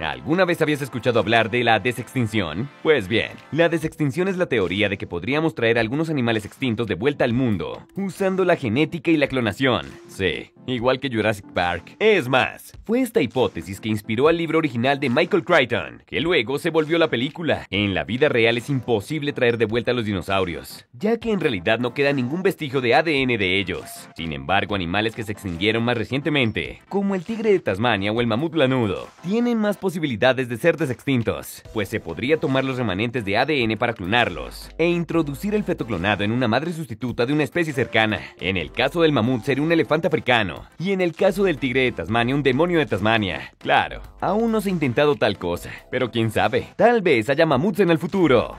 Speaker 1: ¿Alguna vez habías escuchado hablar de la desextinción? Pues bien, la desextinción es la teoría de que podríamos traer algunos animales extintos de vuelta al mundo, usando la genética y la clonación. Sí, igual que Jurassic Park. Es más, fue esta hipótesis que inspiró al libro original de Michael Crichton, que luego se volvió la película. En la vida real es imposible traer de vuelta a los dinosaurios, ya que en realidad no queda ningún vestigio de ADN de ellos. Sin embargo, animales que se extinguieron más recientemente, como el tigre de Tasmania o el mamut lanudo, tienen más posibilidades de ser desextintos, pues se podría tomar los remanentes de ADN para clonarlos, e introducir el feto clonado en una madre sustituta de una especie cercana. En el caso del mamut sería un elefante africano, y en el caso del tigre de Tasmania un demonio de Tasmania. Claro, aún no se ha intentado tal cosa, pero quién sabe, tal vez haya mamuts en el futuro.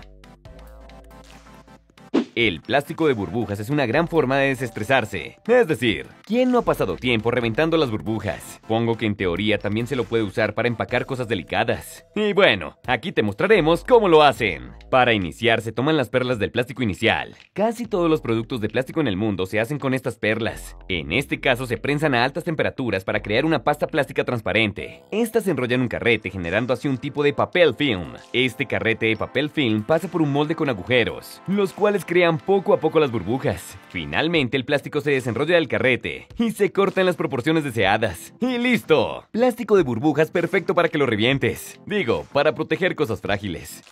Speaker 1: El plástico de burbujas es una gran forma de desestresarse. Es decir, ¿quién no ha pasado tiempo reventando las burbujas? Pongo que en teoría también se lo puede usar para empacar cosas delicadas. Y bueno, aquí te mostraremos cómo lo hacen. Para iniciar se toman las perlas del plástico inicial. Casi todos los productos de plástico en el mundo se hacen con estas perlas. En este caso se prensan a altas temperaturas para crear una pasta plástica transparente. Estas se enrollan en un carrete generando así un tipo de papel film. Este carrete de papel film pasa por un molde con agujeros, los cuales crean poco a poco las burbujas. Finalmente el plástico se desenrolla del carrete y se corta en las proporciones deseadas. ¡Y listo! Plástico de burbujas perfecto para que lo revientes. Digo, para proteger cosas frágiles.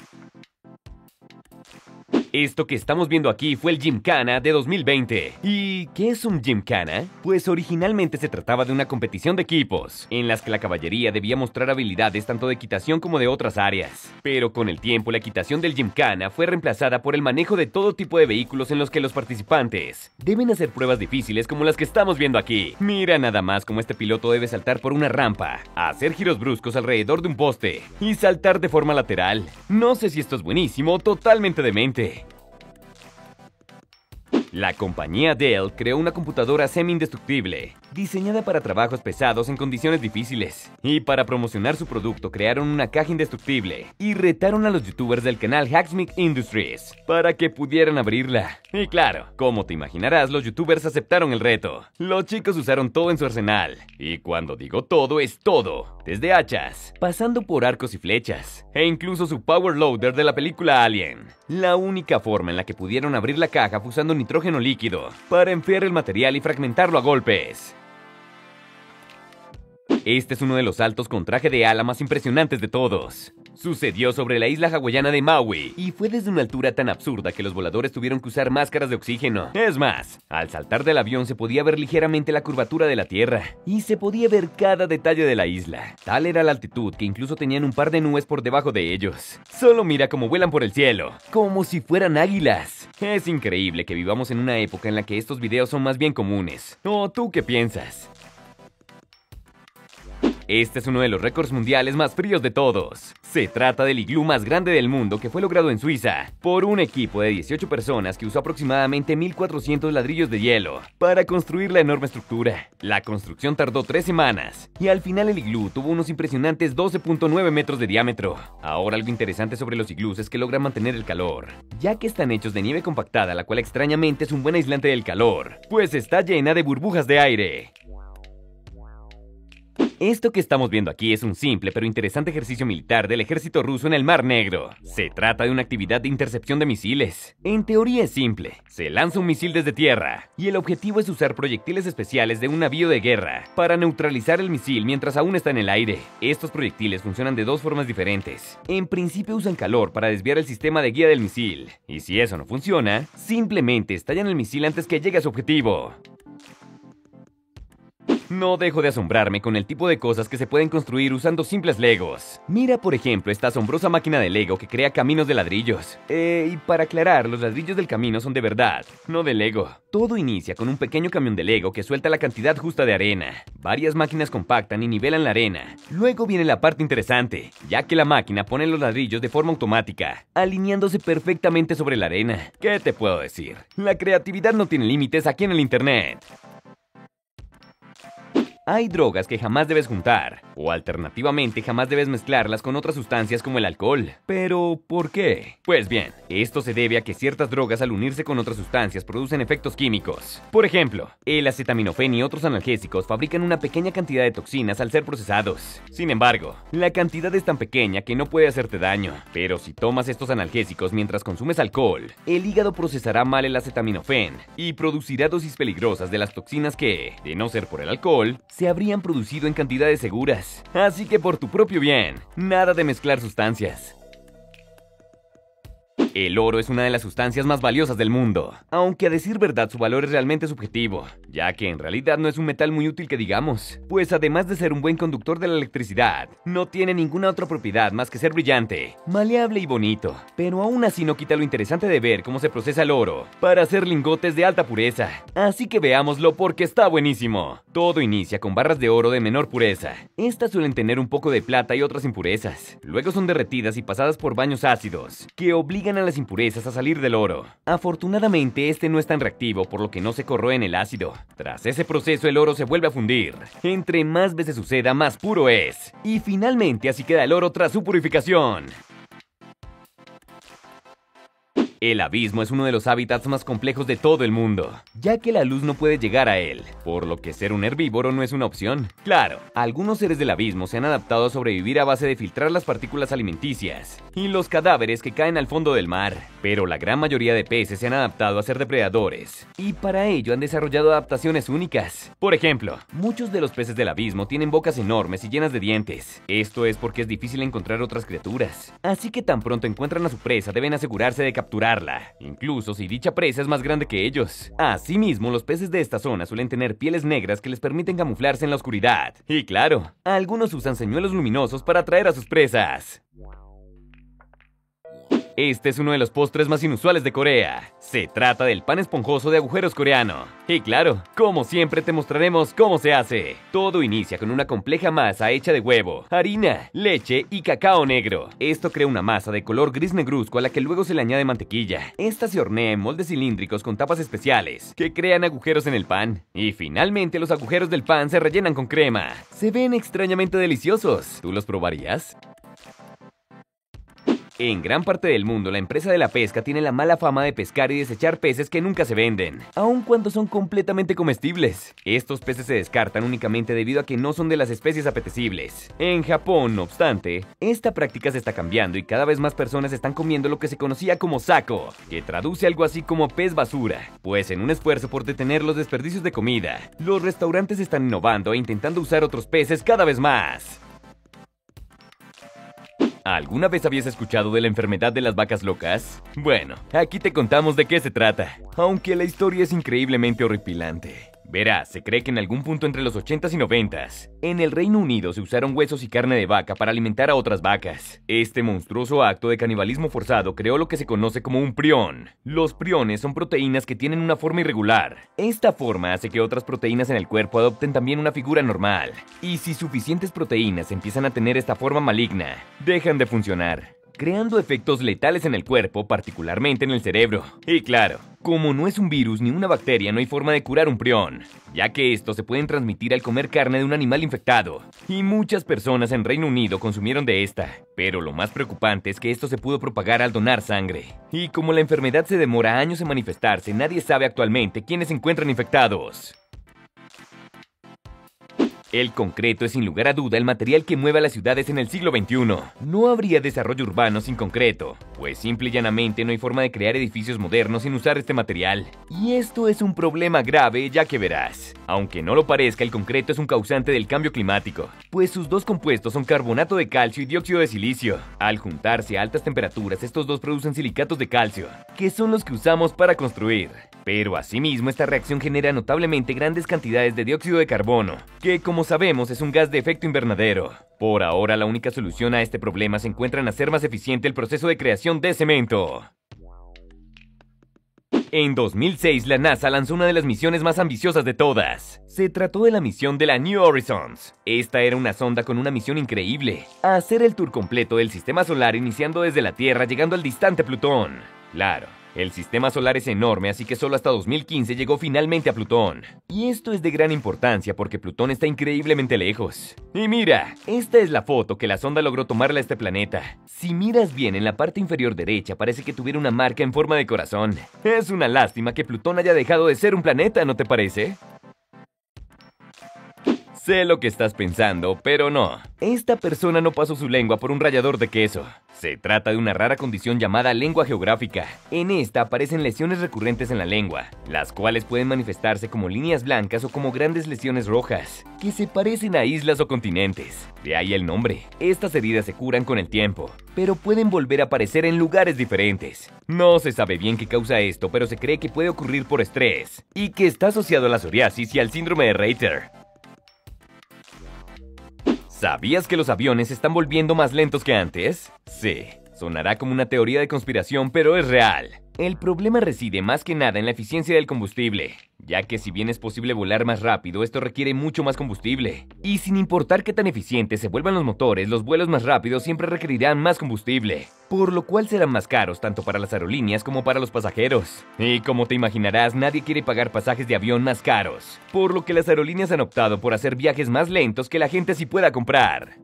Speaker 1: Esto que estamos viendo aquí fue el Gymkhana de 2020. ¿Y qué es un Gymkhana? Pues originalmente se trataba de una competición de equipos, en las que la caballería debía mostrar habilidades tanto de equitación como de otras áreas. Pero con el tiempo la equitación del Gymkhana fue reemplazada por el manejo de todo tipo de vehículos en los que los participantes deben hacer pruebas difíciles como las que estamos viendo aquí. Mira nada más cómo este piloto debe saltar por una rampa, hacer giros bruscos alrededor de un poste y saltar de forma lateral. No sé si esto es buenísimo o totalmente demente. La compañía Dell creó una computadora semi-indestructible, diseñada para trabajos pesados en condiciones difíciles. Y para promocionar su producto crearon una caja indestructible y retaron a los youtubers del canal Hacksmith Industries para que pudieran abrirla. Y claro, como te imaginarás, los youtubers aceptaron el reto. Los chicos usaron todo en su arsenal. Y cuando digo todo, es todo. Desde hachas, pasando por arcos y flechas, e incluso su power loader de la película Alien. La única forma en la que pudieron abrir la caja fue usando nitrógeno líquido para enfriar el material y fragmentarlo a golpes. Este es uno de los saltos con traje de ala más impresionantes de todos. Sucedió sobre la isla hawaiana de Maui y fue desde una altura tan absurda que los voladores tuvieron que usar máscaras de oxígeno. Es más, al saltar del avión se podía ver ligeramente la curvatura de la tierra y se podía ver cada detalle de la isla. Tal era la altitud que incluso tenían un par de nubes por debajo de ellos. Solo mira cómo vuelan por el cielo, como si fueran águilas. Es increíble que vivamos en una época en la que estos videos son más bien comunes. ¿O tú qué piensas? Este es uno de los récords mundiales más fríos de todos. Se trata del iglú más grande del mundo que fue logrado en Suiza por un equipo de 18 personas que usó aproximadamente 1400 ladrillos de hielo para construir la enorme estructura. La construcción tardó 3 semanas y al final el iglú tuvo unos impresionantes 12.9 metros de diámetro. Ahora algo interesante sobre los iglús es que logran mantener el calor, ya que están hechos de nieve compactada, la cual extrañamente es un buen aislante del calor, pues está llena de burbujas de aire. Esto que estamos viendo aquí es un simple pero interesante ejercicio militar del ejército ruso en el Mar Negro. Se trata de una actividad de intercepción de misiles. En teoría es simple. Se lanza un misil desde tierra y el objetivo es usar proyectiles especiales de un navío de guerra para neutralizar el misil mientras aún está en el aire. Estos proyectiles funcionan de dos formas diferentes. En principio usan calor para desviar el sistema de guía del misil. Y si eso no funciona, simplemente estallan el misil antes que llegue a su objetivo. No dejo de asombrarme con el tipo de cosas que se pueden construir usando simples legos. Mira por ejemplo esta asombrosa máquina de Lego que crea caminos de ladrillos. Y para aclarar, los ladrillos del camino son de verdad, no de Lego. Todo inicia con un pequeño camión de Lego que suelta la cantidad justa de arena. Varias máquinas compactan y nivelan la arena. Luego viene la parte interesante, ya que la máquina pone los ladrillos de forma automática, alineándose perfectamente sobre la arena. ¿Qué te puedo decir? La creatividad no tiene límites aquí en el internet. Hay drogas que jamás debes juntar, o alternativamente jamás debes mezclarlas con otras sustancias como el alcohol. ¿Pero por qué? Pues bien, esto se debe a que ciertas drogas al unirse con otras sustancias producen efectos químicos. Por ejemplo, el acetaminofén y otros analgésicos fabrican una pequeña cantidad de toxinas al ser procesados. Sin embargo, la cantidad es tan pequeña que no puede hacerte daño. Pero si tomas estos analgésicos mientras consumes alcohol, el hígado procesará mal el acetaminofén y producirá dosis peligrosas de las toxinas que, de no ser por el alcohol, se habrían producido en cantidades seguras. Así que por tu propio bien, nada de mezclar sustancias. El oro es una de las sustancias más valiosas del mundo, aunque a decir verdad su valor es realmente subjetivo, ya que en realidad no es un metal muy útil que digamos, pues además de ser un buen conductor de la electricidad, no tiene ninguna otra propiedad más que ser brillante, maleable y bonito, pero aún así no quita lo interesante de ver cómo se procesa el oro para hacer lingotes de alta pureza. Así que veámoslo porque está buenísimo. Todo inicia con barras de oro de menor pureza. Estas suelen tener un poco de plata y otras impurezas. Luego son derretidas y pasadas por baños ácidos, que obligan a las impurezas a salir del oro. Afortunadamente este no es tan reactivo, por lo que no se corroe en el ácido. Tras ese proceso el oro se vuelve a fundir. Entre más veces suceda, más puro es. Y finalmente así queda el oro tras su purificación. El abismo es uno de los hábitats más complejos de todo el mundo, ya que la luz no puede llegar a él, por lo que ser un herbívoro no es una opción. Claro, algunos seres del abismo se han adaptado a sobrevivir a base de filtrar las partículas alimenticias y los cadáveres que caen al fondo del mar, pero la gran mayoría de peces se han adaptado a ser depredadores, y para ello han desarrollado adaptaciones únicas. Por ejemplo, muchos de los peces del abismo tienen bocas enormes y llenas de dientes. Esto es porque es difícil encontrar otras criaturas, así que tan pronto encuentran a su presa deben asegurarse de capturarla, incluso si dicha presa es más grande que ellos. Asimismo, los peces de esta zona suelen tener pieles negras que les permiten camuflarse en la oscuridad. Y claro, algunos usan señuelos luminosos para atraer a sus presas. Este es uno de los postres más inusuales de Corea. Se trata del pan esponjoso de agujeros coreano. Y claro, como siempre te mostraremos cómo se hace. Todo inicia con una compleja masa hecha de huevo, harina, leche y cacao negro. Esto crea una masa de color gris negruzco a la que luego se le añade mantequilla. Esta se hornea en moldes cilíndricos con tapas especiales, que crean agujeros en el pan. Y finalmente los agujeros del pan se rellenan con crema. Se ven extrañamente deliciosos. ¿Tú los probarías? En gran parte del mundo, la empresa de la pesca tiene la mala fama de pescar y desechar peces que nunca se venden, aun cuando son completamente comestibles. Estos peces se descartan únicamente debido a que no son de las especies apetecibles. En Japón, no obstante, esta práctica se está cambiando y cada vez más personas están comiendo lo que se conocía como sako, que traduce algo así como pez basura. Pues en un esfuerzo por detener los desperdicios de comida, los restaurantes están innovando e intentando usar otros peces cada vez más. ¿Alguna vez habías escuchado de la enfermedad de las vacas locas? Bueno, aquí te contamos de qué se trata, aunque la historia es increíblemente horripilante. Verás, se cree que en algún punto entre los 80s y 90s, en el Reino Unido se usaron huesos y carne de vaca para alimentar a otras vacas. Este monstruoso acto de canibalismo forzado creó lo que se conoce como un prión. Los priones son proteínas que tienen una forma irregular. Esta forma hace que otras proteínas en el cuerpo adopten también una figura normal. Y si suficientes proteínas empiezan a tener esta forma maligna, dejan de funcionar, creando efectos letales en el cuerpo, particularmente en el cerebro. Y claro, como no es un virus ni una bacteria, no hay forma de curar un prión, ya que estos se pueden transmitir al comer carne de un animal infectado. Y muchas personas en Reino Unido consumieron de esta. Pero lo más preocupante es que esto se pudo propagar al donar sangre. Y como la enfermedad se demora años en manifestarse, nadie sabe actualmente quiénes se encuentran infectados. El concreto es sin lugar a duda el material que mueve a las ciudades en el siglo XXI. No habría desarrollo urbano sin concreto, pues simple y llanamente no hay forma de crear edificios modernos sin usar este material. Y esto es un problema grave, ya que verás. Aunque no lo parezca, el concreto es un causante del cambio climático, pues sus dos compuestos son carbonato de calcio y dióxido de silicio. Al juntarse a altas temperaturas, estos dos producen silicatos de calcio, que son los que usamos para construir. Pero asimismo, esta reacción genera notablemente grandes cantidades de dióxido de carbono, que como sabemos es un gas de efecto invernadero. Por ahora, la única solución a este problema se encuentra en hacer más eficiente el proceso de creación de cemento. En 2006, la NASA lanzó una de las misiones más ambiciosas de todas. Se trató de la misión de la New Horizons. Esta era una sonda con una misión increíble: hacer el tour completo del sistema solar iniciando desde la Tierra llegando al distante Plutón. Claro, el sistema solar es enorme, así que solo hasta 2015 llegó finalmente a Plutón. Y esto es de gran importancia porque Plutón está increíblemente lejos. Y mira, esta es la foto que la sonda logró tomarle a este planeta. Si miras bien, en la parte inferior derecha parece que tuviera una marca en forma de corazón. Es una lástima que Plutón haya dejado de ser un planeta, ¿no te parece? Sé lo que estás pensando, pero no. Esta persona no pasó su lengua por un rallador de queso. Se trata de una rara condición llamada lengua geográfica. En esta aparecen lesiones recurrentes en la lengua, las cuales pueden manifestarse como líneas blancas o como grandes lesiones rojas, que se parecen a islas o continentes. De ahí el nombre. Estas heridas se curan con el tiempo, pero pueden volver a aparecer en lugares diferentes. No se sabe bien qué causa esto, pero se cree que puede ocurrir por estrés, y que está asociado a la psoriasis y al síndrome de Reiter. ¿Sabías que los aviones se están volviendo más lentos que antes? Sí, sonará como una teoría de conspiración, pero es real. El problema reside más que nada en la eficiencia del combustible, ya que si bien es posible volar más rápido, esto requiere mucho más combustible. Y sin importar qué tan eficientes se vuelvan los motores, los vuelos más rápidos siempre requerirán más combustible, por lo cual serán más caros tanto para las aerolíneas como para los pasajeros. Y como te imaginarás, nadie quiere pagar pasajes de avión más caros, por lo que las aerolíneas han optado por hacer viajes más lentos que la gente sí pueda comprar.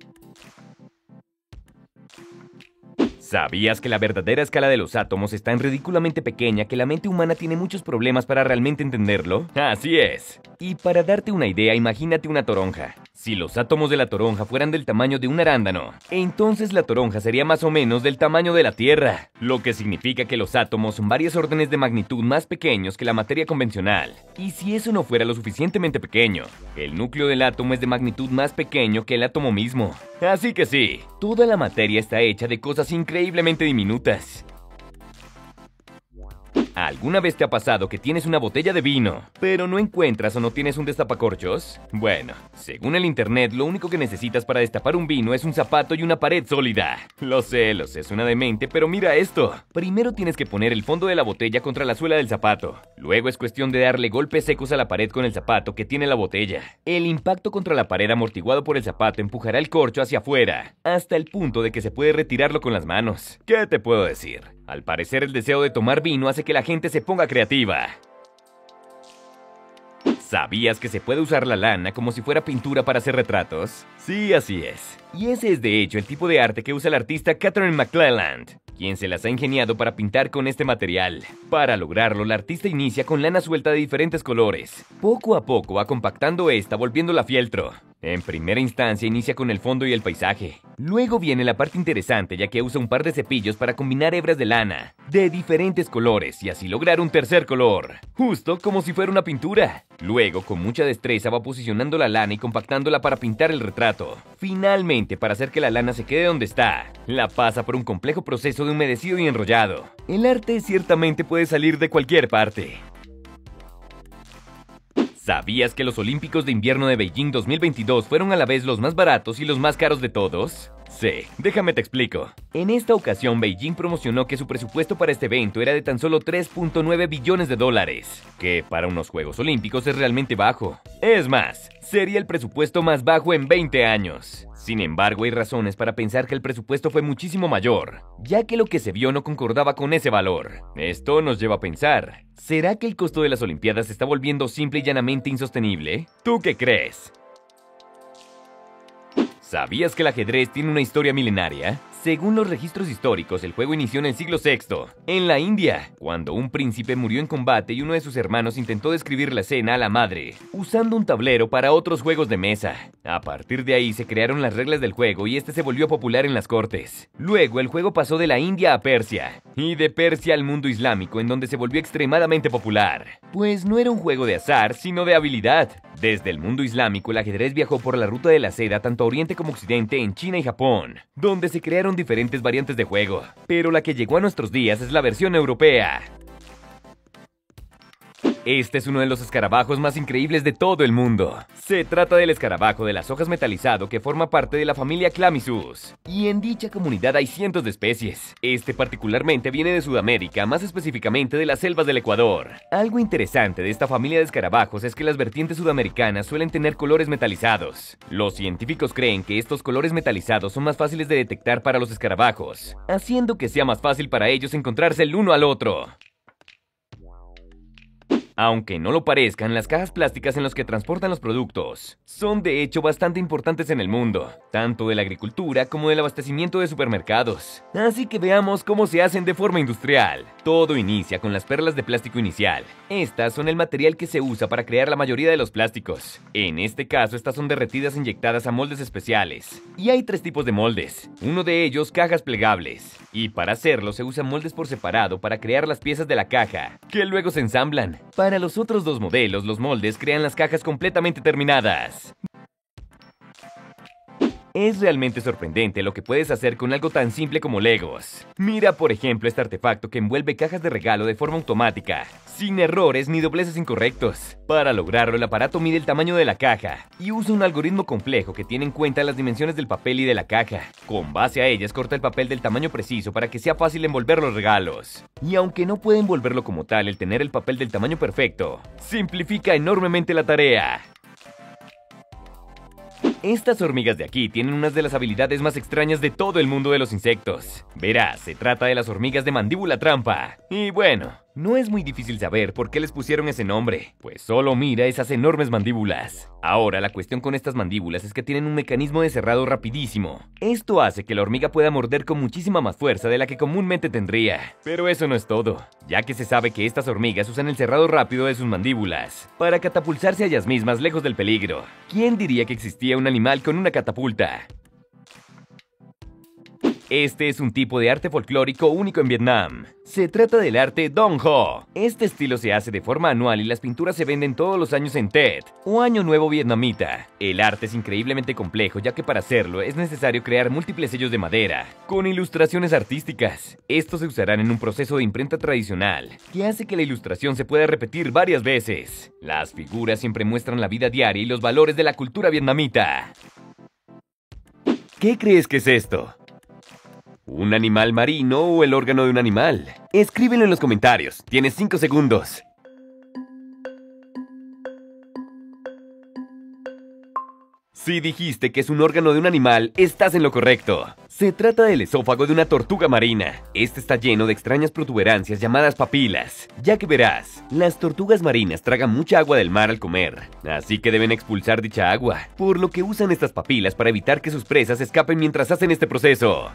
Speaker 1: ¿Sabías que la verdadera escala de los átomos es tan ridículamente pequeña que la mente humana tiene muchos problemas para realmente entenderlo? Así es. Y para darte una idea, imagínate una toronja. Si los átomos de la toronja fueran del tamaño de un arándano, entonces la toronja sería más o menos del tamaño de la Tierra, lo que significa que los átomos son varias órdenes de magnitud más pequeños que la materia convencional. Y si eso no fuera lo suficientemente pequeño, el núcleo del átomo es de magnitud más pequeño que el átomo mismo. Así que sí, toda la materia está hecha de cosas increíblemente diminutas. ¿Alguna vez te ha pasado que tienes una botella de vino, pero no encuentras o no tienes un destapacorchos? Bueno, según el internet, lo único que necesitas para destapar un vino es un zapato y una pared sólida. Lo sé, suena demente, pero mira esto. Primero tienes que poner el fondo de la botella contra la suela del zapato. Luego es cuestión de darle golpes secos a la pared con el zapato que tiene la botella. El impacto contra la pared amortiguado por el zapato empujará el corcho hacia afuera, hasta el punto de que se puede retirarlo con las manos. ¿Qué te puedo decir? Al parecer el deseo de tomar vino hace que la gente se ponga creativa. ¿Sabías que se puede usar la lana como si fuera pintura para hacer retratos? Sí, así es. Y ese es de hecho el tipo de arte que usa el artista Catherine McClelland, quien se las ha ingeniado para pintar con este material. Para lograrlo, la artista inicia con lana suelta de diferentes colores. Poco a poco va compactando esta, volviéndola fieltro. En primera instancia inicia con el fondo y el paisaje. Luego viene la parte interesante, ya que usa un par de cepillos para combinar hebras de lana de diferentes colores y así lograr un tercer color, justo como si fuera una pintura. Luego, con mucha destreza, va posicionando la lana y compactándola para pintar el retrato. Finalmente, para hacer que la lana se quede donde está, la pasa por un complejo proceso de humedecido y enrollado. El arte ciertamente puede salir de cualquier parte. ¿Sabías que los Olímpicos de Invierno de Beijing 2022 fueron a la vez los más baratos y los más caros de todos? Sí, déjame te explico. En esta ocasión, Beijing promocionó que su presupuesto para este evento era de tan solo 3.9 billones de dólares, que para unos Juegos Olímpicos es realmente bajo. Es más, sería el presupuesto más bajo en 20 años. Sin embargo, hay razones para pensar que el presupuesto fue muchísimo mayor, ya que lo que se vio no concordaba con ese valor. Esto nos lleva a pensar, ¿será que el costo de las Olimpiadas se está volviendo simple y llanamente insostenible? ¿Tú qué crees? ¿Sabías que el ajedrez tiene una historia milenaria? Según los registros históricos, el juego inició en el siglo VI, en la India, cuando un príncipe murió en combate y uno de sus hermanos intentó describir la escena a la madre, usando un tablero para otros juegos de mesa. A partir de ahí se crearon las reglas del juego y este se volvió popular en las cortes. Luego el juego pasó de la India a Persia, y de Persia al mundo islámico, en donde se volvió extremadamente popular. Pues no era un juego de azar, sino de habilidad. Desde el mundo islámico, el ajedrez viajó por la ruta de la seda tanto a Oriente como Occidente en China y Japón, donde se crearon diferentes variantes de juego, pero la que llegó a nuestros días es la versión europea. Este es uno de los escarabajos más increíbles de todo el mundo. Se trata del escarabajo de las hojas metalizado que forma parte de la familia Chlamyzus, y en dicha comunidad hay cientos de especies. Este particularmente viene de Sudamérica, más específicamente de las selvas del Ecuador. Algo interesante de esta familia de escarabajos es que las vertientes sudamericanas suelen tener colores metalizados. Los científicos creen que estos colores metalizados son más fáciles de detectar para los escarabajos, haciendo que sea más fácil para ellos encontrarse el uno al otro. Aunque no lo parezcan, las cajas plásticas en las que transportan los productos son de hecho bastante importantes en el mundo, tanto de la agricultura como del abastecimiento de supermercados. Así que veamos cómo se hacen de forma industrial. Todo inicia con las perlas de plástico inicial. Estas son el material que se usa para crear la mayoría de los plásticos. En este caso, estas son derretidas e inyectadas a moldes especiales. Y hay tres tipos de moldes, uno de ellos cajas plegables. Y para hacerlo se usan moldes por separado para crear las piezas de la caja, que luego se ensamblan. Para los otros dos modelos, los moldes crean las cajas completamente terminadas. Es realmente sorprendente lo que puedes hacer con algo tan simple como Legos. Mira, por ejemplo, este artefacto que envuelve cajas de regalo de forma automática, sin errores ni dobleces incorrectos. Para lograrlo, el aparato mide el tamaño de la caja y usa un algoritmo complejo que tiene en cuenta las dimensiones del papel y de la caja. Con base a ellas, corta el papel del tamaño preciso para que sea fácil envolver los regalos. Y aunque no puede envolverlo como tal, el tener el papel del tamaño perfecto simplifica enormemente la tarea. Estas hormigas de aquí tienen unas de las habilidades más extrañas de todo el mundo de los insectos. Verás, se trata de las hormigas de mandíbula trampa. Y bueno, no es muy difícil saber por qué les pusieron ese nombre, pues solo mira esas enormes mandíbulas. Ahora, la cuestión con estas mandíbulas es que tienen un mecanismo de cerrado rapidísimo. Esto hace que la hormiga pueda morder con muchísima más fuerza de la que comúnmente tendría. Pero eso no es todo, ya que se sabe que estas hormigas usan el cerrado rápido de sus mandíbulas para catapultarse a ellas mismas lejos del peligro. ¿Quién diría que existía un animal con una catapulta? Este es un tipo de arte folclórico único en Vietnam. Se trata del arte Dong Ho. Este estilo se hace de forma anual y las pinturas se venden todos los años en Tet, o Año Nuevo Vietnamita. El arte es increíblemente complejo, ya que para hacerlo es necesario crear múltiples sellos de madera, con ilustraciones artísticas. Estos se usarán en un proceso de imprenta tradicional, que hace que la ilustración se pueda repetir varias veces. Las figuras siempre muestran la vida diaria y los valores de la cultura vietnamita. ¿Qué crees que es esto? ¿Un animal marino o el órgano de un animal? Escríbelo en los comentarios. Tienes 5 segundos. Si dijiste que es un órgano de un animal, estás en lo correcto. Se trata del esófago de una tortuga marina. Este está lleno de extrañas protuberancias llamadas papilas. Ya que verás, las tortugas marinas tragan mucha agua del mar al comer, así que deben expulsar dicha agua, por lo que usan estas papilas para evitar que sus presas escapen mientras hacen este proceso.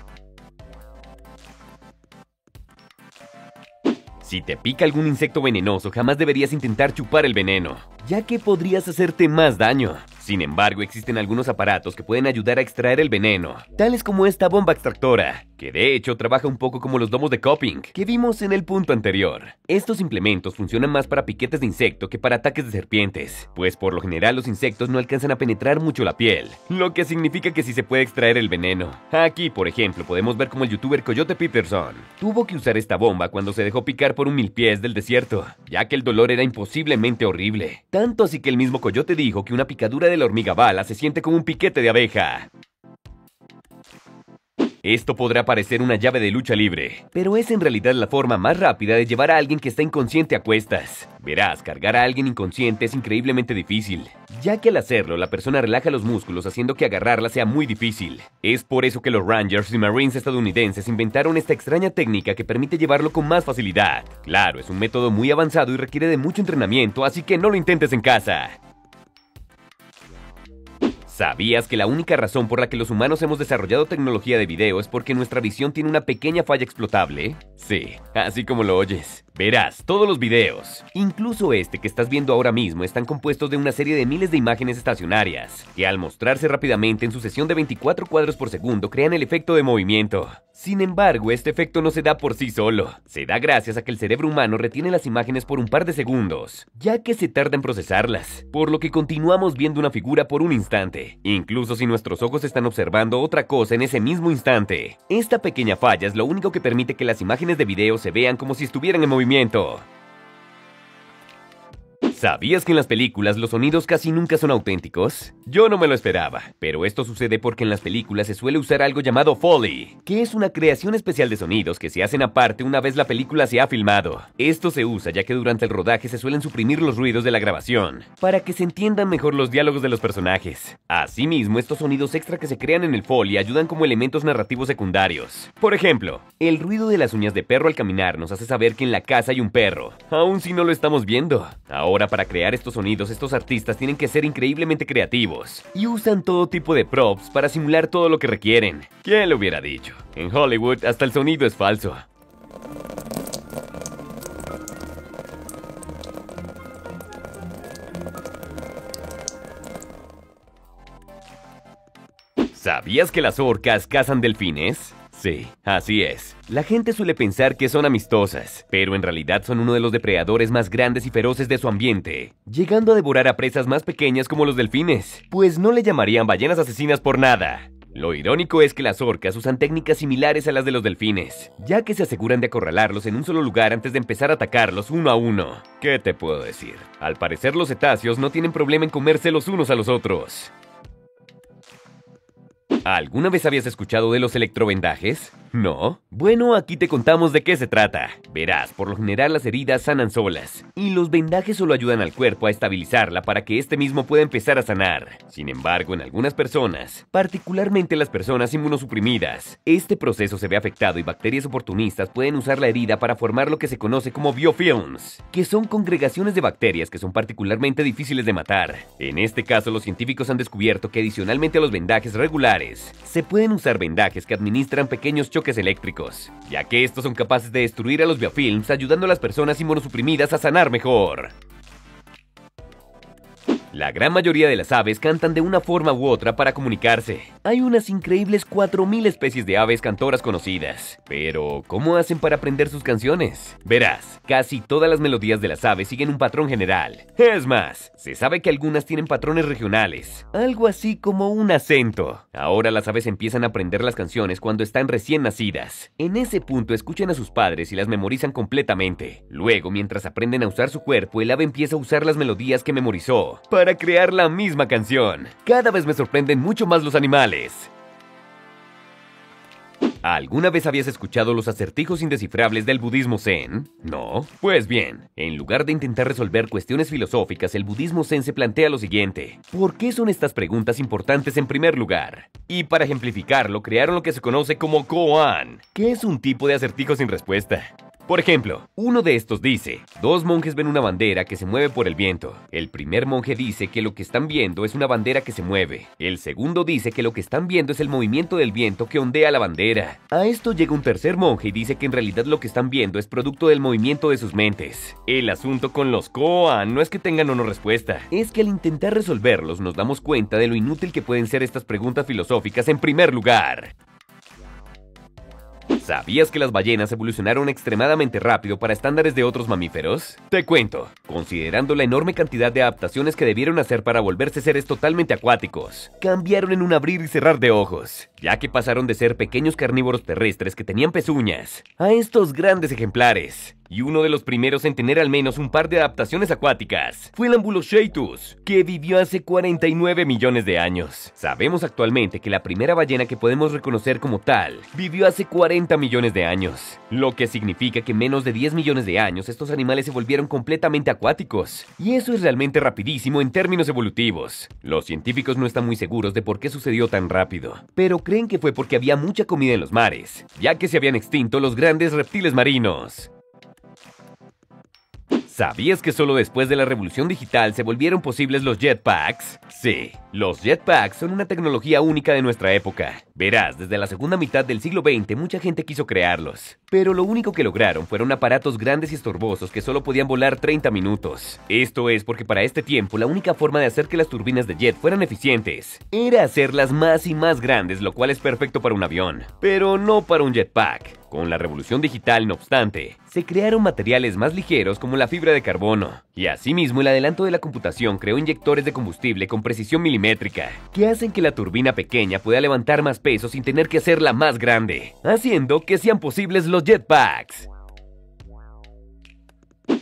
Speaker 1: Si te pica algún insecto venenoso, jamás deberías intentar chupar el veneno, ya que podrías hacerte más daño. Sin embargo, existen algunos aparatos que pueden ayudar a extraer el veneno, tales como esta bomba extractora, que de hecho trabaja un poco como los domos de Copping, que vimos en el punto anterior. Estos implementos funcionan más para piquetes de insecto que para ataques de serpientes, pues por lo general los insectos no alcanzan a penetrar mucho la piel, lo que significa que sí se puede extraer el veneno. Aquí, por ejemplo, podemos ver cómo el youtuber Coyote Peterson tuvo que usar esta bomba cuando se dejó picar por un milpies del desierto, ya que el dolor era imposiblemente horrible. Tanto así que el mismo Coyote dijo que una picadura de la hormiga bala se siente como un piquete de abeja. Esto podrá parecer una llave de lucha libre, pero es en realidad la forma más rápida de llevar a alguien que está inconsciente a cuestas. Verás, cargar a alguien inconsciente es increíblemente difícil, ya que al hacerlo la persona relaja los músculos haciendo que agarrarla sea muy difícil. Es por eso que los Rangers y Marines estadounidenses inventaron esta extraña técnica que permite llevarlo con más facilidad. Claro, es un método muy avanzado y requiere de mucho entrenamiento, así que no lo intentes en casa. ¿Sabías que la única razón por la que los humanos hemos desarrollado tecnología de video es porque nuestra visión tiene una pequeña falla explotable? Sí, así como lo oyes. Verás, todos los videos, incluso este que estás viendo ahora mismo, están compuestos de una serie de miles de imágenes estacionarias, que al mostrarse rápidamente en sucesión de 24 cuadros por segundo crean el efecto de movimiento. Sin embargo, este efecto no se da por sí solo, se da gracias a que el cerebro humano retiene las imágenes por un par de segundos, ya que se tarda en procesarlas, por lo que continuamos viendo una figura por un instante, incluso si nuestros ojos están observando otra cosa en ese mismo instante. Esta pequeña falla es lo único que permite que las imágenes de video se vean como si estuvieran en movimiento. ¿Sabías que en las películas los sonidos casi nunca son auténticos? Yo no me lo esperaba, pero esto sucede porque en las películas se suele usar algo llamado Foley, que es una creación especial de sonidos que se hacen aparte una vez la película se ha filmado. Esto se usa ya que durante el rodaje se suelen suprimir los ruidos de la grabación, para que se entiendan mejor los diálogos de los personajes. Asimismo, estos sonidos extra que se crean en el Foley ayudan como elementos narrativos secundarios. Por ejemplo, el ruido de las uñas de perro al caminar nos hace saber que en la casa hay un perro, aun si no lo estamos viendo. Ahora, para crear estos sonidos, estos artistas tienen que ser increíblemente creativos y usan todo tipo de props para simular todo lo que requieren. ¿Quién lo hubiera dicho? En Hollywood hasta el sonido es falso. ¿Sabías que las orcas cazan delfines? Sí, así es. La gente suele pensar que son amistosas, pero en realidad son uno de los depredadores más grandes y feroces de su ambiente, llegando a devorar a presas más pequeñas como los delfines, pues no le llamarían ballenas asesinas por nada. Lo irónico es que las orcas usan técnicas similares a las de los delfines, ya que se aseguran de acorralarlos en un solo lugar antes de empezar a atacarlos uno a uno. ¿Qué te puedo decir? Al parecer los cetáceos no tienen problema en comerse los unos a los otros. ¿Alguna vez habías escuchado de los electrovendajes? ¿No? Bueno, aquí te contamos de qué se trata. Verás, por lo general las heridas sanan solas, y los vendajes solo ayudan al cuerpo a estabilizarla para que este mismo pueda empezar a sanar. Sin embargo, en algunas personas, particularmente las personas inmunosuprimidas, este proceso se ve afectado y bacterias oportunistas pueden usar la herida para formar lo que se conoce como biofilms, que son congregaciones de bacterias que son particularmente difíciles de matar. En este caso, los científicos han descubierto que adicionalmente a los vendajes regulares, se pueden usar vendajes que administran pequeños choques eléctricos, ya que estos son capaces de destruir a los biofilms, ayudando a las personas inmunosuprimidas a sanar mejor. La gran mayoría de las aves cantan de una forma u otra para comunicarse. Hay unas increíbles 4000 especies de aves cantoras conocidas. Pero, ¿cómo hacen para aprender sus canciones? Verás, casi todas las melodías de las aves siguen un patrón general. Es más, se sabe que algunas tienen patrones regionales, algo así como un acento. Ahora las aves empiezan a aprender las canciones cuando están recién nacidas. En ese punto escuchan a sus padres y las memorizan completamente. Luego, mientras aprenden a usar su cuerpo, el ave empieza a usar las melodías que memorizó para crear la misma canción. Cada vez me sorprenden mucho más los animales. ¿Alguna vez habías escuchado los acertijos indescifrables del budismo zen? ¿No? Pues bien, en lugar de intentar resolver cuestiones filosóficas, el budismo zen se plantea lo siguiente: ¿por qué son estas preguntas importantes en primer lugar? Y para ejemplificarlo, crearon lo que se conoce como koan, que es un tipo de acertijo sin respuesta. Por ejemplo, uno de estos dice: dos monjes ven una bandera que se mueve por el viento. El primer monje dice que lo que están viendo es una bandera que se mueve. El segundo dice que lo que están viendo es el movimiento del viento que ondea la bandera. A esto llega un tercer monje y dice que en realidad lo que están viendo es producto del movimiento de sus mentes. El asunto con los koan no es que tengan o no respuesta, es que al intentar resolverlos nos damos cuenta de lo inútil que pueden ser estas preguntas filosóficas en primer lugar. ¿Sabías que las ballenas evolucionaron extremadamente rápido para estándares de otros mamíferos? Te cuento, considerando la enorme cantidad de adaptaciones que debieron hacer para volverse seres totalmente acuáticos, cambiaron en un abrir y cerrar de ojos, ya que pasaron de ser pequeños carnívoros terrestres que tenían pezuñas, a estos grandes ejemplares. Y uno de los primeros en tener al menos un par de adaptaciones acuáticas fue el Ambulochaetus, que vivió hace 49 millones de años. Sabemos actualmente que la primera ballena que podemos reconocer como tal vivió hace 40 millones de años, lo que significa que en menos de 10 millones de años estos animales se volvieron completamente acuáticos. Y eso es realmente rapidísimo en términos evolutivos. Los científicos no están muy seguros de por qué sucedió tan rápido, pero creen que fue porque había mucha comida en los mares, ya que se habían extinto los grandes reptiles marinos. ¿Sabías que solo después de la revolución digital se volvieron posibles los jetpacks? Sí, los jetpacks son una tecnología única de nuestra época. Verás, desde la segunda mitad del siglo XX mucha gente quiso crearlos, pero lo único que lograron fueron aparatos grandes y estorbosos que solo podían volar 30 minutos. Esto es porque para este tiempo la única forma de hacer que las turbinas de jet fueran eficientes era hacerlas más y más grandes, lo cual es perfecto para un avión, pero no para un jetpack. Con la revolución digital, no obstante, se crearon materiales más ligeros como la fibra de carbono, y asimismo el adelanto de la computación creó inyectores de combustible con precisión milimétrica, que hacen que la turbina pequeña pueda levantar más peso sin tener que hacerla más grande, haciendo que sean posibles los jetpacks.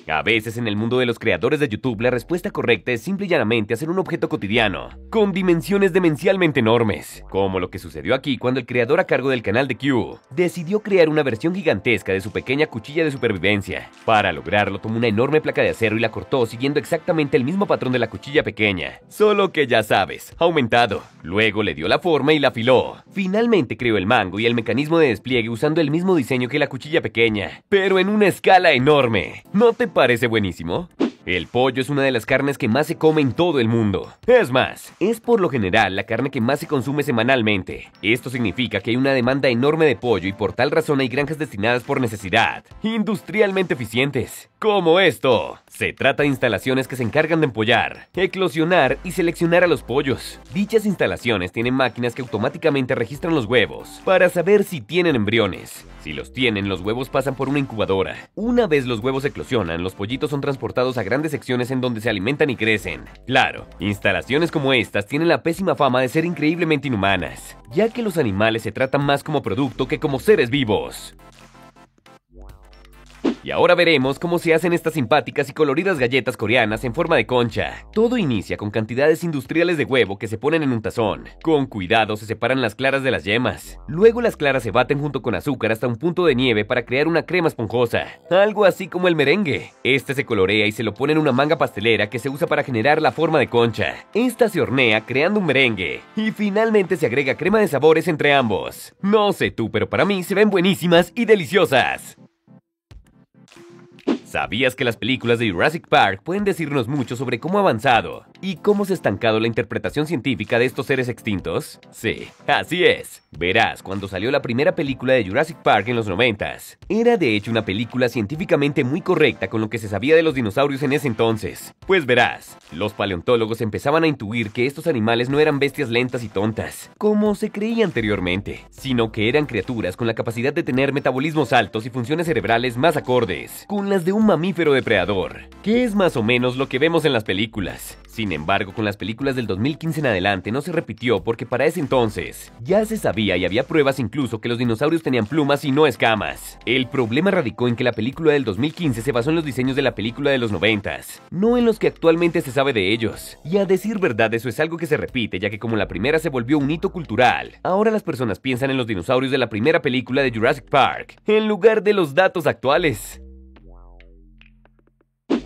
Speaker 1: A veces en el mundo de los creadores de YouTube la respuesta correcta es simple y llanamente hacer un objeto cotidiano, con dimensiones demencialmente enormes, como lo que sucedió aquí cuando el creador a cargo del canal de Q decidió crear una versión gigantesca de su pequeña cuchilla de supervivencia. Para lograrlo tomó una enorme placa de acero y la cortó siguiendo exactamente el mismo patrón de la cuchilla pequeña, solo que ya sabes, aumentado. Luego le dio la forma y la afiló. Finalmente creó el mango y el mecanismo de despliegue usando el mismo diseño que la cuchilla pequeña, pero en una escala enorme. ¿No te parece buenísimo? El pollo es una de las carnes que más se come en todo el mundo. Es más, es por lo general la carne que más se consume semanalmente. Esto significa que hay una demanda enorme de pollo y por tal razón hay granjas destinadas por necesidad, industrialmente eficientes, como esto. Se trata de instalaciones que se encargan de empollar, eclosionar y seleccionar a los pollos. Dichas instalaciones tienen máquinas que automáticamente registran los huevos para saber si tienen embriones. Si los tienen, los huevos pasan por una incubadora. Una vez los huevos eclosionan, los pollitos son transportados a grandes secciones en donde se alimentan y crecen. Claro, instalaciones como estas tienen la pésima fama de ser increíblemente inhumanas, ya que los animales se tratan más como producto que como seres vivos. Y ahora veremos cómo se hacen estas simpáticas y coloridas galletas coreanas en forma de concha. Todo inicia con cantidades industriales de huevo que se ponen en un tazón. Con cuidado se separan las claras de las yemas. Luego las claras se baten junto con azúcar hasta un punto de nieve para crear una crema esponjosa, algo así como el merengue. Este se colorea y se lo pone en una manga pastelera que se usa para generar la forma de concha. Esta se hornea creando un merengue y finalmente se agrega crema de sabores entre ambos. No sé tú, pero para mí se ven buenísimas y deliciosas. ¿Sabías que las películas de Jurassic Park pueden decirnos mucho sobre cómo ha avanzado ¿Y cómo se ha estancado la interpretación científica de estos seres extintos? Sí, así es. Verás, cuando salió la primera película de Jurassic Park en los 90s, era de hecho una película científicamente muy correcta con lo que se sabía de los dinosaurios en ese entonces. Pues verás, los paleontólogos empezaban a intuir que estos animales no eran bestias lentas y tontas, como se creía anteriormente, sino que eran criaturas con la capacidad de tener metabolismos altos y funciones cerebrales más acordes con las de un mamífero depredador, que es más o menos lo que vemos en las películas. Sin embargo, con las películas del 2015 en adelante no se repitió porque para ese entonces ya se sabía y había pruebas incluso que los dinosaurios tenían plumas y no escamas. El problema radicó en que la película del 2015 se basó en los diseños de la película de los 90s, no en los que actualmente se sabe de ellos. Y a decir verdad, eso es algo que se repite, ya que como la primera se volvió un hito cultural, ahora las personas piensan en los dinosaurios de la primera película de Jurassic Park, en lugar de los datos actuales.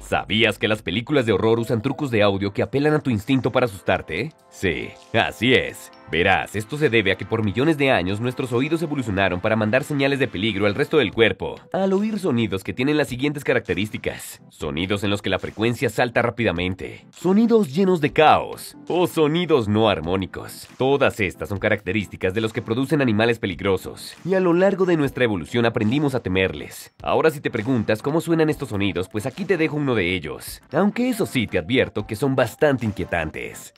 Speaker 1: ¿Sabías que las películas de horror usan trucos de audio que apelan a tu instinto para asustarte? Sí, así es. Verás, esto se debe a que por millones de años nuestros oídos evolucionaron para mandar señales de peligro al resto del cuerpo, al oír sonidos que tienen las siguientes características: sonidos en los que la frecuencia salta rápidamente, sonidos llenos de caos o sonidos no armónicos. Todas estas son características de los que producen animales peligrosos, y a lo largo de nuestra evolución aprendimos a temerles. Ahora si te preguntas cómo suenan estos sonidos, pues aquí te dejo uno de ellos, aunque eso sí te advierto que son bastante inquietantes.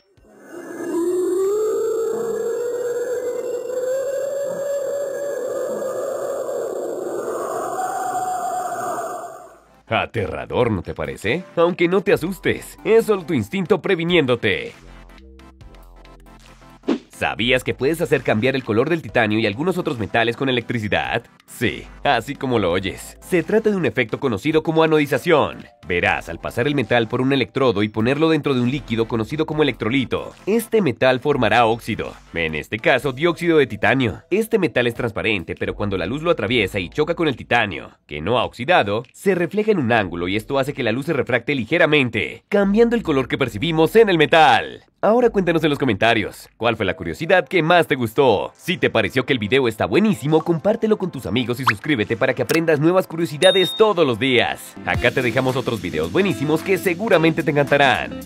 Speaker 1: Aterrador, ¿no te parece? Aunque no te asustes, es solo tu instinto previniéndote. ¿Sabías que puedes hacer cambiar el color del titanio y algunos otros metales con electricidad? Sí, así como lo oyes. Se trata de un efecto conocido como anodización. Verás, al pasar el metal por un electrodo y ponerlo dentro de un líquido conocido como electrolito, este metal formará óxido, en este caso dióxido de titanio. Este metal es transparente, pero cuando la luz lo atraviesa y choca con el titanio, que no ha oxidado, se refleja en un ángulo y esto hace que la luz se refracte ligeramente, cambiando el color que percibimos en el metal. Ahora cuéntanos en los comentarios, ¿cuál fue la curiosidad que más te gustó? Si te pareció que el video está buenísimo, compártelo con tus amigos y suscríbete para que aprendas nuevas curiosidades todos los días. Acá te dejamos otros videos buenísimos que seguramente te encantarán.